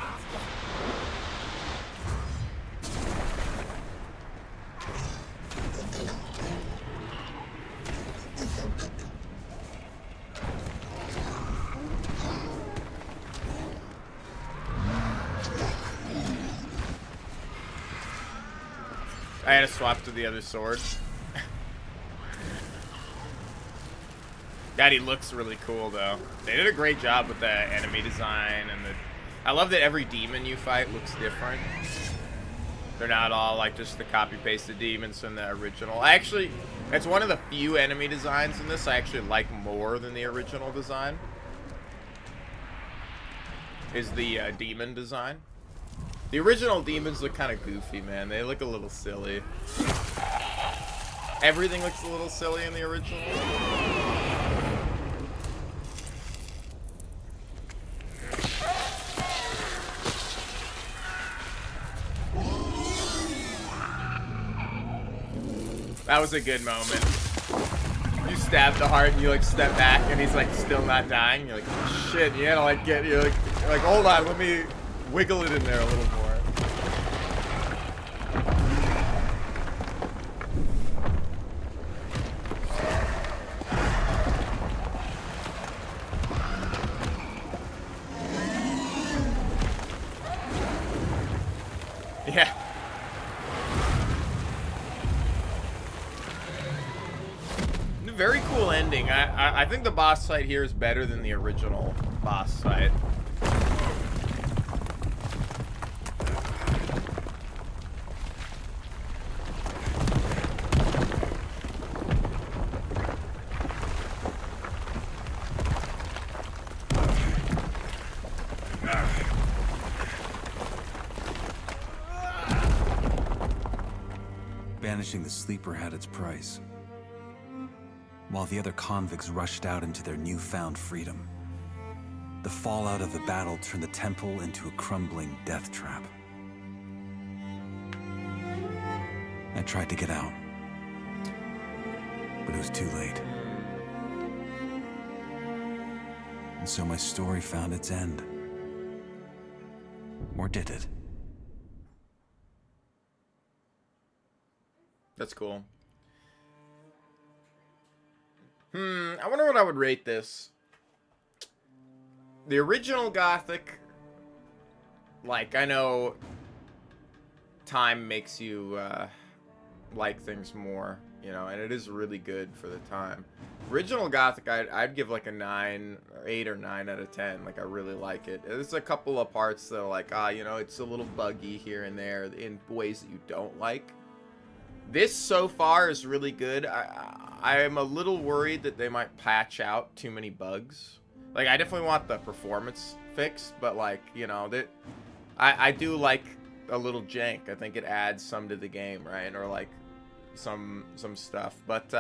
I had to swap to the other sword. God, he looks really cool, though. They did a great job with the enemy design, and I love that every demon you fight looks different. They're not all like just the copy-pasted demons from the original. Actually, it's one of the few enemy designs in this I actually like more than the original design. Is the demon design. The original demons look kind of goofy, man. They look a little silly. Everything looks a little silly in the original. That was a good moment. You stab the heart and you like step back and he's like still not dying. You're like, shit, you gotta like you're like, hold on, let me wiggle it in there a little more. Yeah. Very cool ending. I think the boss fight here is better than the original boss fight. Banishing the sleeper had its price. While the other convicts rushed out into their newfound freedom, the fallout of the battle turned the temple into a crumbling death trap. I tried to get out, but it was too late. And so my story found its end. Or did it? That's cool. I wonder what I would rate this. The original Gothic, like, I know time makes you like things more, you know, and it is really good for the time. Original Gothic, I'd give like a 9 or 8 or 9 out of 10. Like, I really like it. There's a couple of parts that are like, you know, it's a little buggy here and there in ways that you don't like. This so far is really good. I am a little worried that they might patch out too many bugs. Like, I definitely want the performance fixed, but like, you know, that I do like a little jank. I think it adds some to the game, right? Or like some stuff. But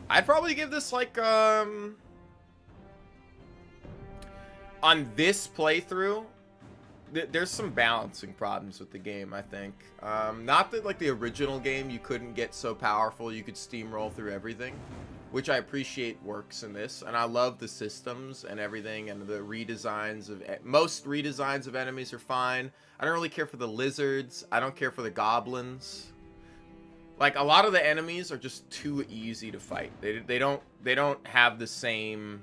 I'd probably give this like on this playthrough, there's some balancing problems with the game, I think. Not that, like, the original game, you couldn't get so powerful you could steamroll through everything, which I appreciate works in this. And I love the systems and everything, and the redesigns of... Most redesigns of enemies are fine. I don't really care for the lizards. I don't care for the goblins. Like, a lot of the enemies are just too easy to fight. They don't have the same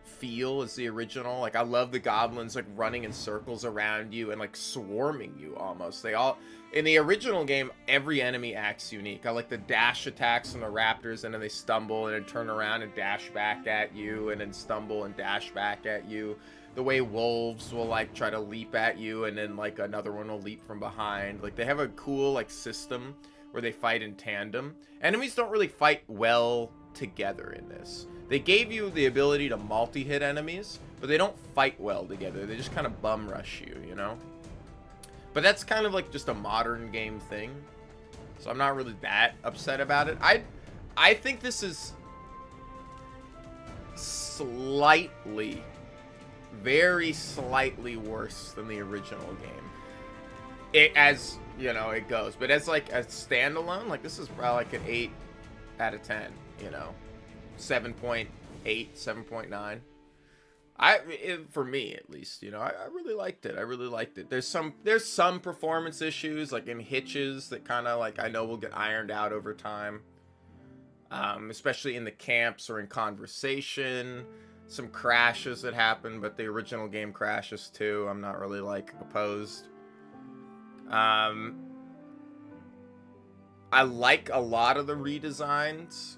feel as the original. Like, I love the goblins like running in circles around you and like swarming you almost. They all, in the original game, every enemy acts unique. I like the dash attacks from the raptors, and then they stumble and then turn around and dash back at you, and then stumble and dash back at you. The way wolves will like try to leap at you, and then like another one will leap from behind. Like, they have a cool like system where they fight in tandem. Enemies don't really fight well together in this. They gave you the ability to multi-hit enemies, but they don't fight well together. They just kind of bum rush you, you know? But that's kind of like just a modern game thing. So I'm not really that upset about it. I think this is slightly, very slightly worse than the original game. As, you know, it goes. But as like a standalone, like, this is probably like an 8 out of 10, you know? 7.8, 7.9. For me at least, you know, I really liked it. I really liked it. There's some performance issues, like in hitches, that kind of like I know will get ironed out over time. Especially in the camps or in conversation. Some crashes that happen, but the original game crashes too. I'm not really like opposed. I like a lot of the redesigns.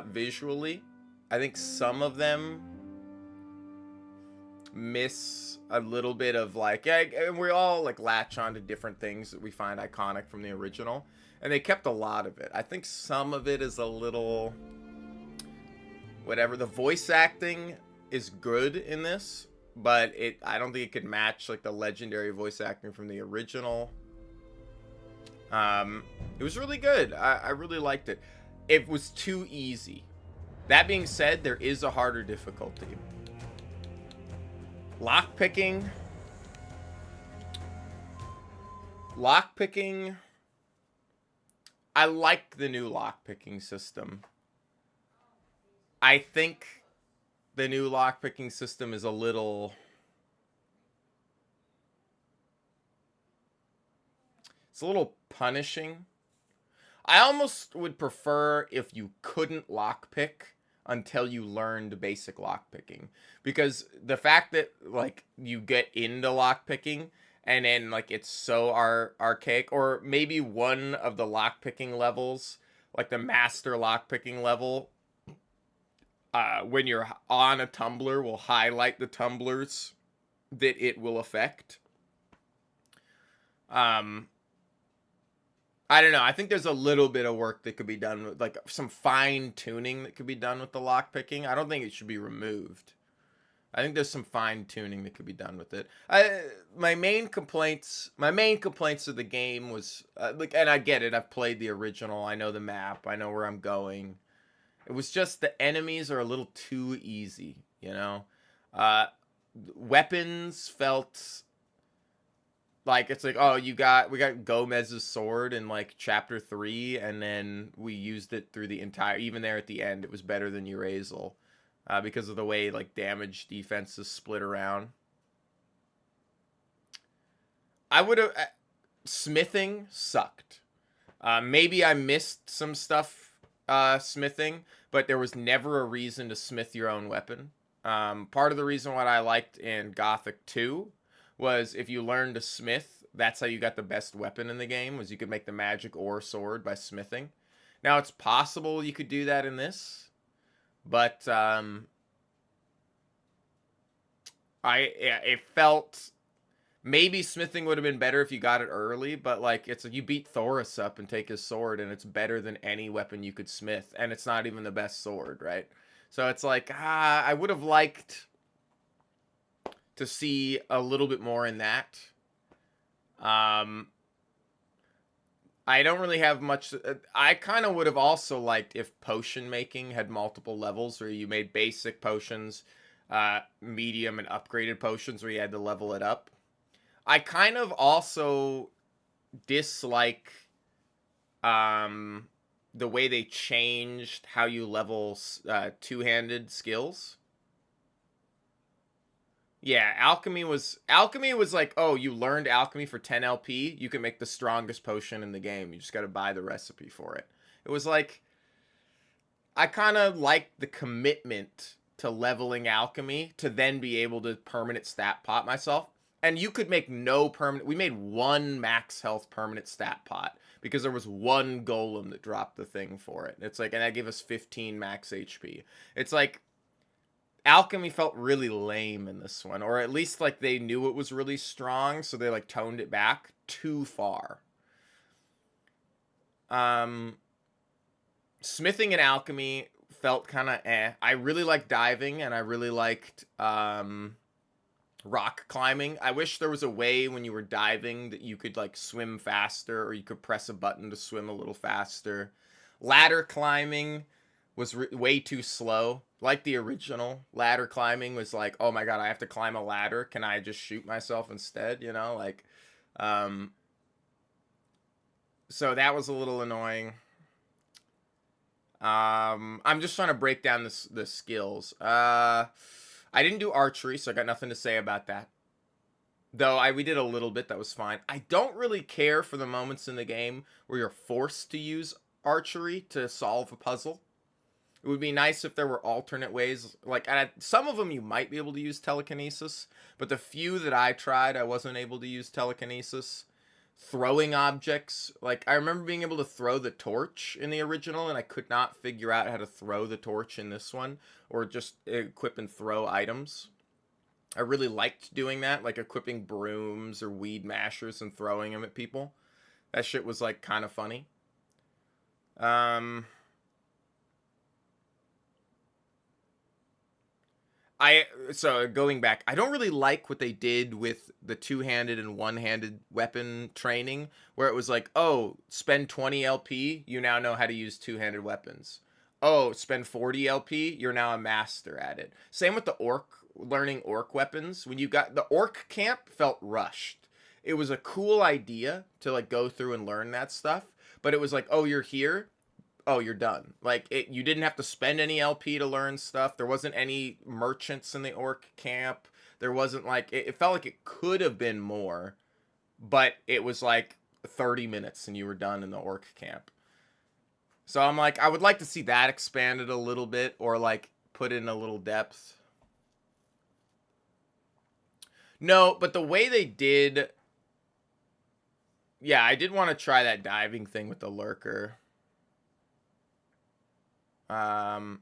Visually, I think some of them miss a little bit of like, yeah, and we all like latch on to different things that we find iconic from the original, and they kept a lot of it. I think some of it is a little whatever. The voice acting is good in this, but I don't think it could match like the legendary voice acting from the original. It was really good. I really liked it. It was too easy. That being said, there is a harder difficulty. Lockpicking. I like the new lockpicking system. I think the new lockpicking system is a little... It's a little punishing. I almost would prefer if you couldn't lockpick until you learned basic lockpicking. Because the fact that, like, you get into lockpicking and then, like, it's so archaic, or maybe one of the lockpicking levels, like the master lockpicking level, when you're on a tumbler, will highlight the tumblers that it will affect. I don't know. I think there's a little bit of work that could be done with, like, some fine tuning that could be done with the lockpicking. I don't think it should be removed. I think there's some fine tuning that could be done with it. My main complaints of the game was like, and I get it. I've played the original. I know the map. I know where I'm going. It was just the enemies are a little too easy, you know. Weapons felt like it's like, oh, we got Gomez's sword in like chapter 3, and then we used it through the entire. Even there at the end, it was better than Urazel. Because of the way, like, damage defenses split around. I would have... smithing sucked. Maybe I missed some stuff smithing, but there was never a reason to smith your own weapon. Part of the reason what I liked in Gothic 2 was if you learned to smith, that's how you got the best weapon in the game, was you could make the magic ore sword by smithing. Now, it's possible you could do that in this. But it felt maybe smithing would have been better if you got it early, but like it's like you beat Thoris up and take his sword, and it's better than any weapon you could smith, and it's not even the best sword, right? So it's like I would have liked to see a little bit more in that. I don't really have much. I kind of would have also liked if potion making had multiple levels where you made basic potions, medium, and upgraded potions where you had to level it up. I kind of also dislike the way they changed how you level two-handed skills. Yeah, alchemy was like, oh, you learned alchemy for 10 LP, you can make the strongest potion in the game. You just got to buy the recipe for it. It was like, I kind of liked the commitment to leveling alchemy to then be able to permanent stat pot myself. And you could make no permanent, we made one max health permanent stat pot because there was one golem that dropped the thing for it. It's like, and that gave us 15 max HP. It's like, alchemy felt really lame in this one, or at least like they knew it was really strong, so they like toned it back too far. Smithing and alchemy felt kind of I really liked diving, and I really liked rock climbing. I wish there was a way when you were diving that you could like swim faster, or you could press a button to swim a little faster. Ladder climbing was way too slow. Like the original, ladder climbing was like, oh my god, I have to climb a ladder. Can I just shoot myself instead? You know, like, so that was a little annoying. I'm just trying to break down the skills. I didn't do archery, so I got nothing to say about that. Though we did a little bit, that was fine. I don't really care for the moments in the game where you're forced to use archery to solve a puzzle. It would be nice if there were alternate ways. Like, some of them you might be able to use telekinesis, but the few that I tried, I wasn't able to use telekinesis. Throwing objects. Like, I remember being able to throw the torch in the original, and I could not figure out how to throw the torch in this one, or just equip and throw items. I really liked doing that, like equipping brooms or weed mashers and throwing them at people. That shit was, like, kind of funny. So going back, I don't really like what they did with the two-handed and one-handed weapon training, where it was like, oh, spend 20 LP, you now know how to use two-handed weapons. Oh, spend 40 LP, you're now a master at it. Same with the learning orc weapons. When you got the orc camp, felt rushed. It was a cool idea to like go through and learn that stuff, but it was like, oh, you're here. Oh, you're done. Like, you didn't have to spend any LP to learn stuff. There wasn't any merchants in the orc camp. There wasn't like, it felt like it could have been more, but it was like 30 minutes and you were done in the orc camp. So I'm like, I would like to see that expanded a little bit, or like put in a little depth. No, but the way they did, yeah, I did want to try that diving thing with the lurker. No,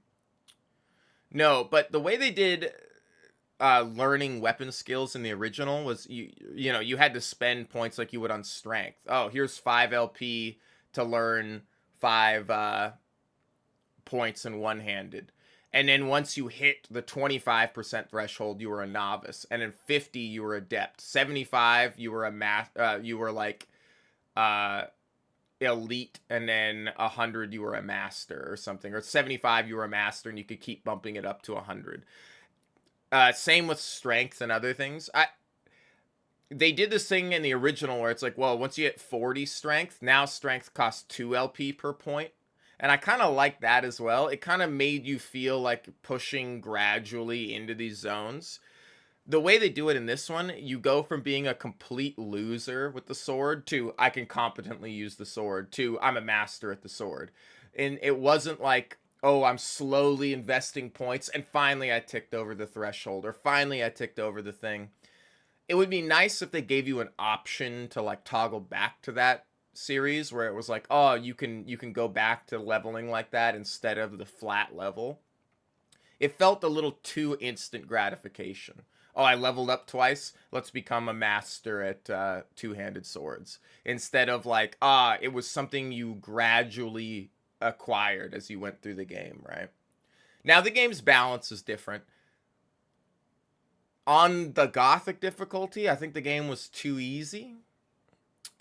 but the way they did learning weapon skills in the original was you know, you had to spend points like you would on strength. Oh, here's 5 LP to learn 5 points in one-handed. And then once you hit the 25% threshold, you were a novice, and in 50 you were adept. 75 you were you were like elite, and then 100 you were a master or something, or 75 you were a master, and you could keep bumping it up to 100. Same with strength and other things. They did this thing in the original where it's like, well, once you hit 40 strength, now strength costs 2 LP per point. And I kind of like that as well. It kind of made you feel like pushing gradually into these zones. The way they do it in this one, you go from being a complete loser with the sword to I can competently use the sword to I'm a master at the sword. And it wasn't like, oh, I'm slowly investing points and finally I ticked over the threshold, or finally I ticked over the thing. It would be nice if they gave you an option to like toggle back to that series where it was like, oh, you can go back to leveling like that instead of the flat level. It felt a little too instant gratification. Oh, I leveled up twice, let's become a master at two-handed swords, instead of like, it was something you gradually acquired as you went through the game, right? Now the game's balance is different. On the Gothic difficulty, I think the game was too easy.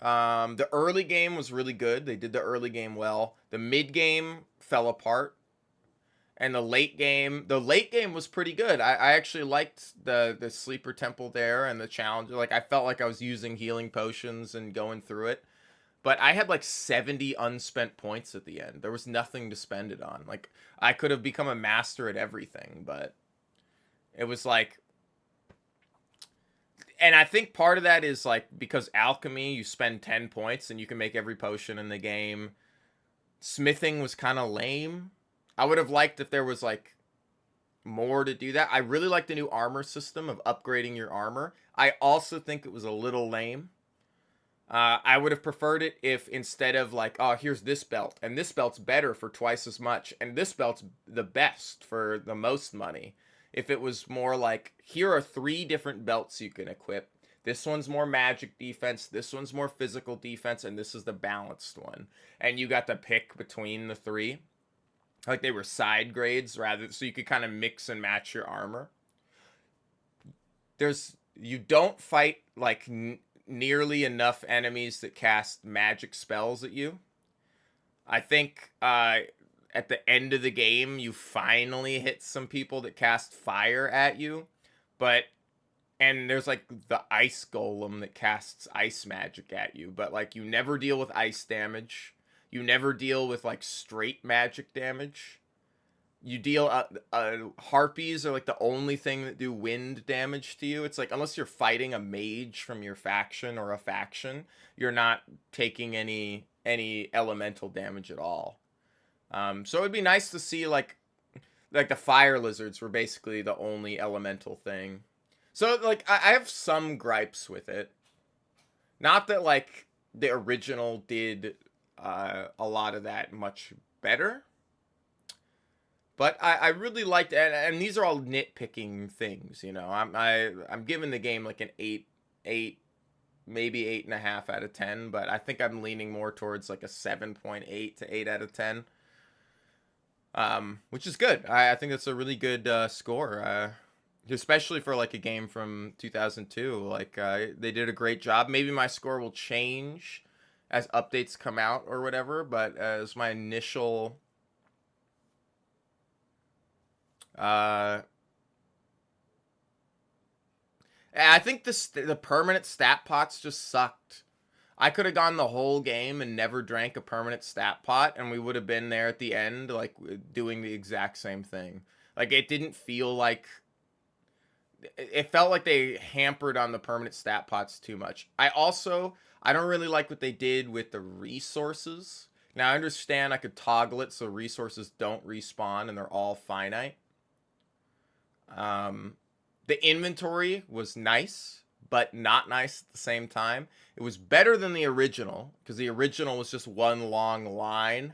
The early game was really good. They did the early game well. The mid game fell apart. And the late game was pretty good. I actually liked the sleeper temple there and the challenge. Like, I felt like I was using healing potions and going through it. But I had like 70 unspent points at the end. There was nothing to spend it on. Like, I could have become a master at everything, but it was like, and I think part of that is like, because alchemy, you spend 10 points and you can make every potion in the game. Smithing was kind of lame. I would have liked if there was like more to do that. I really like the new armor system of upgrading your armor. I also think it was a little lame. I would have preferred it if instead of like, oh, here's this belt, and this belt's better for twice as much, and this belt's the best for the most money. If it was more like, here are 3 different belts you can equip. This one's more magic defense, this one's more physical defense, and this is the balanced one. And you got to pick between the 3. Like they were side grades rather, so you could kind of mix and match your armor. You don't fight like nearly enough enemies that cast magic spells at you. I think at the end of the game, you finally hit some people that cast fire at you, and there's like the ice golem that casts ice magic at you, but like you never deal with ice damage. You never deal with like straight magic damage. You deal harpies are like the only thing that do wind damage to you. It's like, unless you're fighting a mage from your faction or a faction, you're not taking any elemental damage at all. So it would be nice to see like the fire lizards were basically the only elemental thing. So like I have some gripes with it. Not that like the original did a lot of that much better. But I really liked it, and these are all nitpicking things, you know. I'm giving the game like an 8, maybe 8.5 out of 10, but I think I'm leaning more towards like a 7.8 to 8 out of 10, which is good. I think that's a really good score, especially for like a game from 2002. Like they did a great job. Maybe my score will change as updates come out or whatever, but as my initial I think the permanent stat pots just sucked. I could have gone the whole game and never drank a permanent stat pot, and we would have been there at the end, like, doing the exact same thing. Like, it didn't feel like... It felt like they hampered on the permanent stat pots too much. I don't really like what they did with the resources. Now, I understand I could toggle it so resources don't respawn and they're all finite. The inventory was nice, but not nice at the same time. It was better than the original, because the original was just one long line.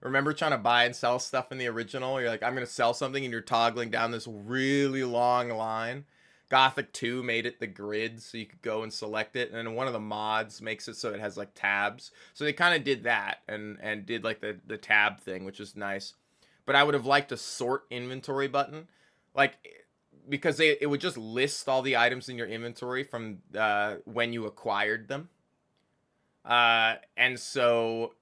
Remember trying to buy and sell stuff in the original? You're like, I'm going to sell something, and you're toggling down this really long line. Gothic 2 made it the grid, so you could go and select it, and then one of the mods makes it so it has, like, tabs. So they kind of did that, and did, like, the tab thing, which is nice. But I would have liked a sort inventory button. Like, because it would just list all the items in your inventory from when you acquired them. And so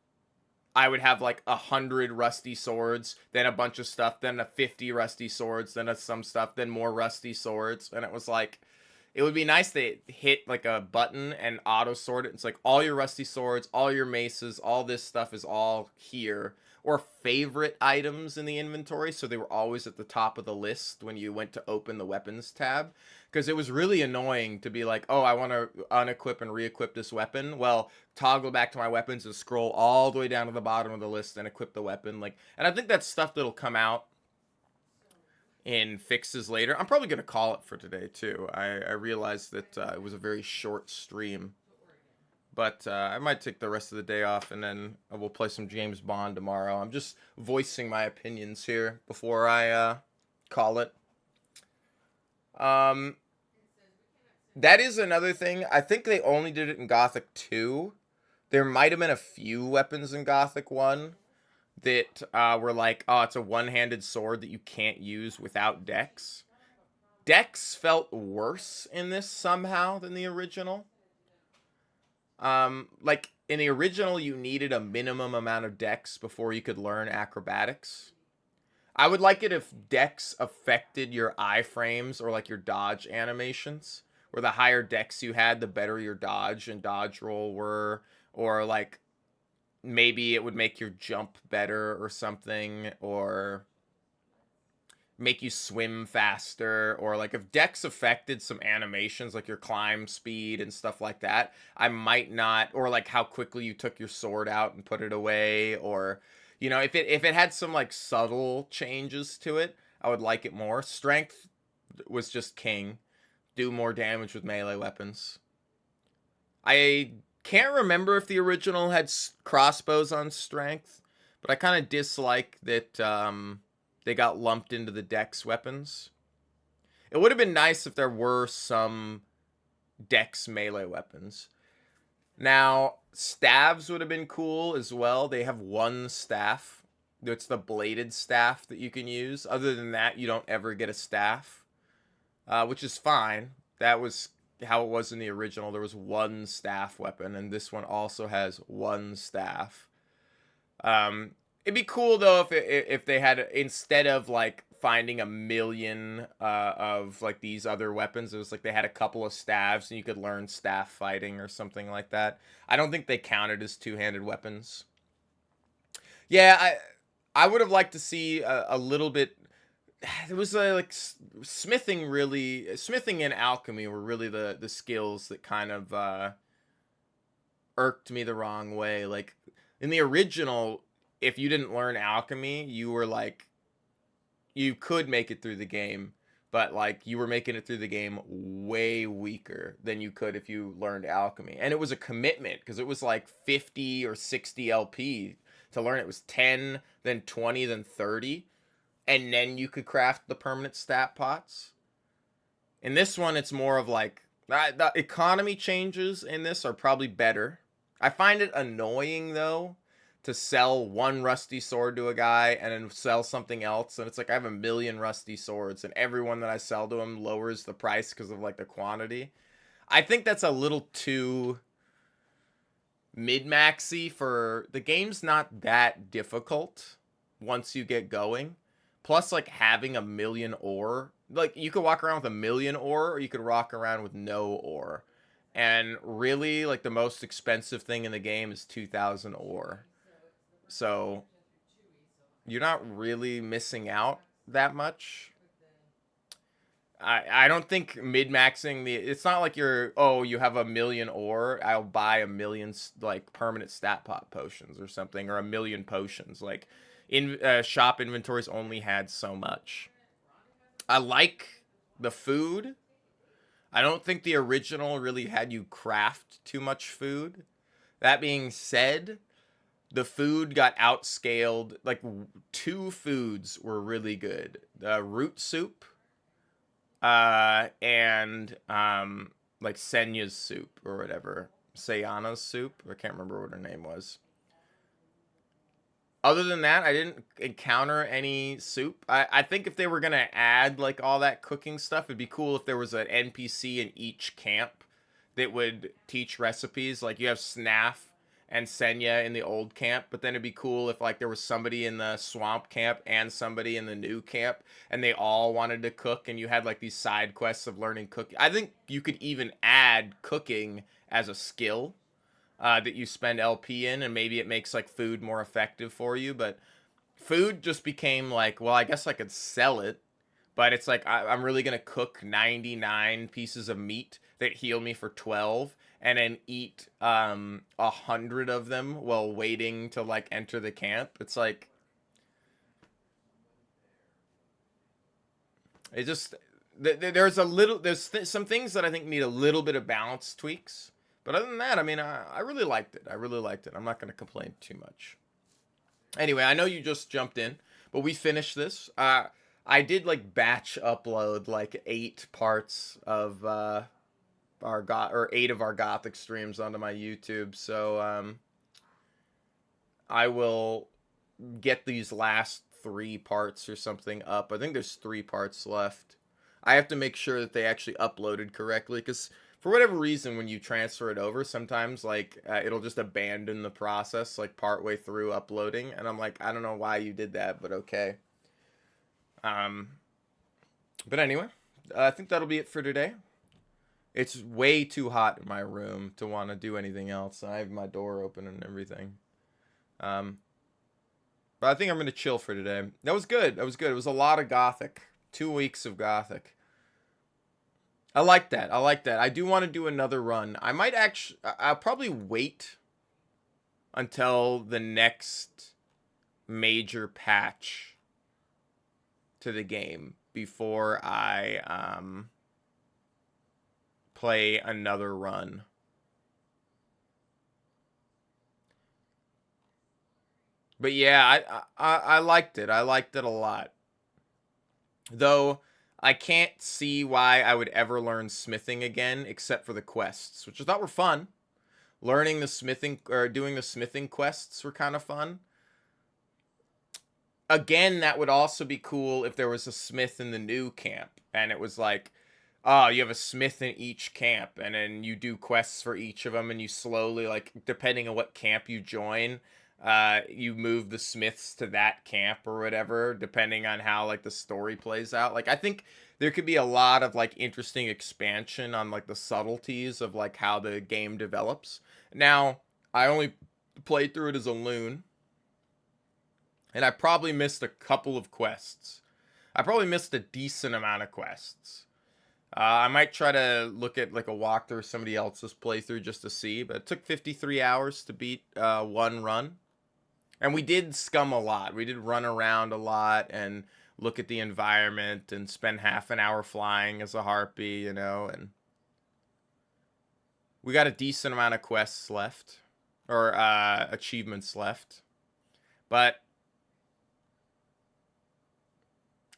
I would have like 100 rusty swords, then a bunch of stuff, then 50 rusty swords, then some stuff, then more rusty swords. And it was like, it would be nice to hit like a button and auto sort it. It's like all your rusty swords, all your maces, all this stuff is all here. Or favorite items in the inventory, so they were always at the top of the list when you went to open the weapons tab. Because it was really annoying to be like, oh, I want to unequip and re-equip this weapon. Well, toggle back to my weapons and scroll all the way down to the bottom of the list and equip the weapon. Like, and I think that's stuff that'll come out in fixes later. I'm probably going to call it for today, too. I realized that it was a very short stream. But I might take the rest of the day off, and then we'll play some James Bond tomorrow. I'm just voicing my opinions here before I call it. That is another thing. I think they only did it in Gothic 2. There might have been a few weapons in Gothic 1 that were like, oh, it's a one-handed sword that you can't use without dex. Dex felt worse in this somehow than the original. Like, in the original, you needed a minimum amount of dex before you could learn acrobatics. I would like it if dex affected your iframes or, like, your dodge animations. Where the higher dex you had, the better your dodge and dodge roll were. Or, like, maybe it would make your jump better or something. Or make you swim faster, or like if dex affected some animations like your climb speed and stuff like that, I might not, or like how quickly you took your sword out and put it away, or you know, if it had some like subtle changes to it, I would like it more. Strength was just king. Do more damage with melee weapons. I can't remember if the original had crossbows on strength, but I kind of dislike that they got lumped into the dex weapons. It would have been nice if there were some dex melee weapons. Now, staves would have been cool as well. They have one staff. It's the bladed staff that you can use. Other than that, you don't ever get a staff, which is fine. That was how it was in the original. There was one staff weapon, and this one also has one staff. It'd be cool though if they had, instead of like finding a million of like these other weapons, it was like they had a couple of staves and you could learn staff fighting or something like that. I don't think they counted as two-handed weapons. Yeah, I would have liked to see a little bit. It was like smithing and alchemy were really the skills that kind of irked me the wrong way. Like in the original, if you didn't learn alchemy, you were like, you could make it through the game, but like you were making it through the game way weaker than you could if you learned alchemy. And it was a commitment because it was like 50 or 60 LP to learn. It was 10, then 20, then 30. And then you could craft the permanent stat pots. In this one, it's more of like, the economy changes in this are probably better. I find it annoying though to sell one rusty sword to a guy and then sell something else, and it's like I have a million rusty swords and everyone that I sell to him lowers the price because of like the quantity. I think that's a little too mid-maxy. For the game's not that difficult once you get going. Plus, like, having a million ore, like you could walk around with a million ore, or you could walk around with no ore. And really, like, the most expensive thing in the game is 2,000 ore. So you're not really missing out that much. I don't think min-maxing it's not like you're, oh, you have 1,000,000 ore, I'll buy 1,000,000 like permanent stat pot potions or something, or 1,000,000 potions. Like, shop inventories only had so much. I like the food. I don't think the original really had you craft too much food. That being said, the food got outscaled. Like, 2 foods were really good. The root soup, and like Senya's soup or whatever. Sayana's soup. I can't remember what her name was. Other than that, I didn't encounter any soup. I think if they were going to add, like, all that cooking stuff, it'd be cool if there was an NPC in each camp that would teach recipes. Like, you have Snaff and Senya in the old camp, but then it'd be cool if, like, there was somebody in the swamp camp and somebody in the new camp, and they all wanted to cook, and you had, like, these side quests of learning cooking. I think you could even add cooking as a skill. That you spend LP in, and maybe it makes, like, food more effective for you, but food just became like, well, I guess I could sell it, but it's like, I'm really gonna cook 99 pieces of meat that heal me for 12, and then eat 100 of them while waiting to, like, enter the camp. It's like, it just, there's some things that I think need a little bit of balance tweaks. But other than that, I mean, I really liked it. I really liked it. I'm not going to complain too much. Anyway, I know you just jumped in, but we finished this. I did, like, batch upload, like, 8 parts of our 8 of our Gothic streams onto my YouTube. So I will get these last 3 parts or something up. I think there's 3 parts left. I have to make sure that they actually uploaded correctly, because for whatever reason, when you transfer it over, sometimes, like, it'll just abandon the process, like, partway through uploading. And I'm like, I don't know why you did that, but okay. But anyway, I think that'll be it for today. It's way too hot in my room to want to do anything else. I have my door open and everything. But I think I'm going to chill for today. That was good. That was good. It was a lot of Gothic. 2 weeks of Gothic. I like that. I like that. I do want to do another run. I might actually... I'll probably wait until the next major patch to the game before I play another run. But yeah, I liked it. I liked it a lot. Though I can't see why I would ever learn smithing again, except for the quests, which I thought were fun. Learning the smithing, or doing the smithing quests, were kind of fun. Again, that would also be cool if there was a smith in the new camp, and it was like, oh, you have a smith in each camp, and then you do quests for each of them, and you slowly, like, depending on what camp you join, you move the smiths to that camp or whatever, depending on how, like, the story plays out. Like, I think there could be a lot of, like, interesting expansion on, like, the subtleties of, like, how the game develops. Now, I only played through it as a loon, and I probably missed a couple of quests. I probably missed a decent amount of quests. I might try to look at, like, a walkthrough of somebody else's playthrough just to see, but it took 53 hours to beat one run. And we did scum a lot. We did run around a lot and look at the environment and spend half an hour flying as a harpy, you know, and we got a decent amount of quests left, or achievements left. But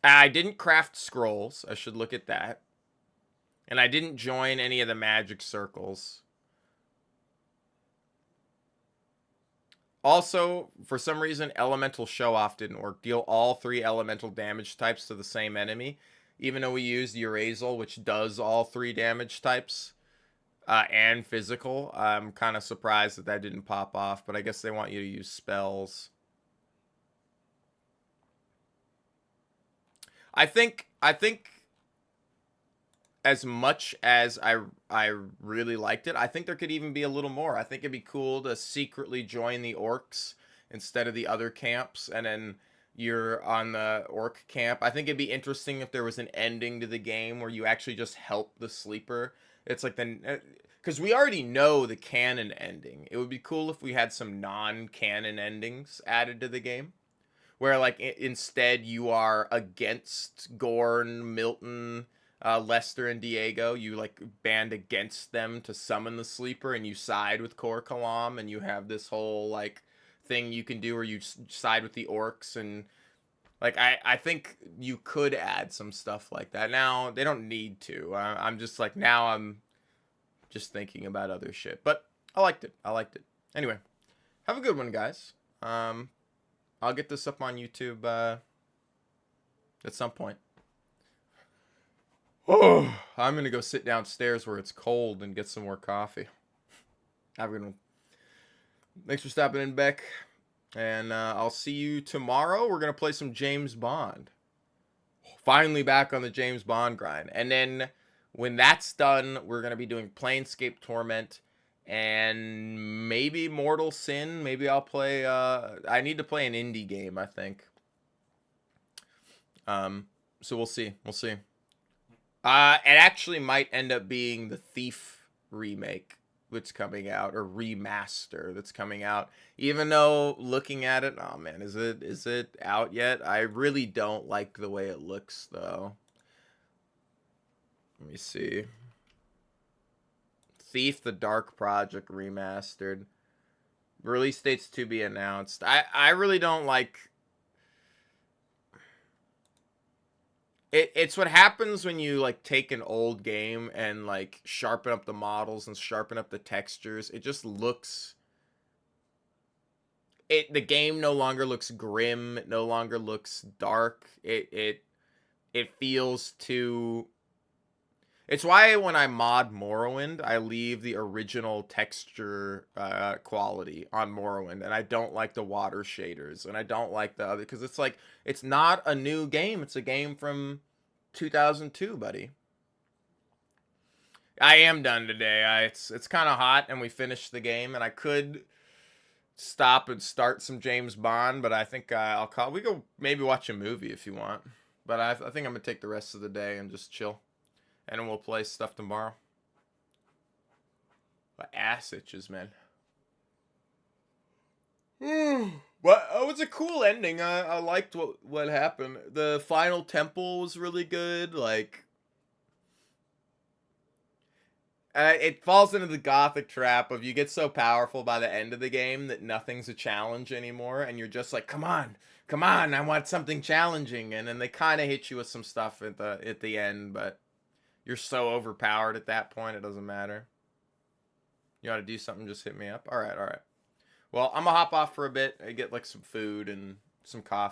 I didn't craft scrolls. I should look at that. And I didn't join any of the magic circles. Also, for some reason, elemental show-off didn't work. Deal all 3 elemental damage types to the same enemy. Even though we used Urazel, which does all 3 damage types, and physical. I'm kind of surprised that that didn't pop off, but I guess they want you to use spells. I think as much as I really liked it, I think there could even be a little more. I think it'd be cool to secretly join the orcs instead of the other camps, and then you're on the orc camp. I think it'd be interesting if there was an ending to the game where you actually just help the sleeper. It's like because we already know the canon ending. It would be cool if we had some non-canon endings added to the game, where like instead you are against Gorn, Milton, Lester, and Diego. You like band against them to summon the sleeper, and you side with Kor Kalam, and you have this whole like thing you can do where you side with the orcs. And like I think you could add some stuff like that. Now they don't need to. I'm just like, now I'm just thinking about other shit, but I liked it. Anyway, have a good one, guys. I'll get this up on YouTube at some point. Oh, I'm gonna go sit downstairs where it's cold and get some more coffee. Have a good one. Thanks for stopping in, Beck. And I'll see you tomorrow. We're going to play some James Bond. Finally back on the James Bond grind. And then when that's done, we're going to be doing Planescape Torment and maybe Mortal Sin. Maybe I'll play... I need to play an indie game, I think. So we'll see. We'll see. It actually might end up being the Thief remake that's coming out, or remaster that's coming out, even though looking at it, oh man, is it out yet? I really don't like the way it looks though. Let me see. Thief the Dark Project remastered, release dates to be announced. I really don't like It's what happens when you like take an old game and like sharpen up the models and sharpen up the textures. It just looks... The game no longer looks grim. It no longer looks dark. It feels too... It's why when I mod Morrowind, I leave the original texture quality on Morrowind, and I don't like the water shaders, and I don't like the other, because it's like, it's not a new game. It's a game from 2002, buddy. I am done today. It's kind of hot, and we finished the game, and I could stop and start some James Bond, but I think I'll call... We go maybe watch a movie if you want, but I think I'm gonna take the rest of the day and just chill. And then we'll play stuff tomorrow. My ass itches, man. But it was a cool ending. I liked what happened. The final temple was really good. Like, it falls into the Gothic trap of you get so powerful by the end of the game that nothing's a challenge anymore, and you're just like, come on, I want something challenging. And then they kind of hit you with some stuff at the end, but you're so overpowered at that point, it doesn't matter. You want to do something, just hit me up. All right. Well, I'm going to hop off for a bit. I get like some food and some coffee.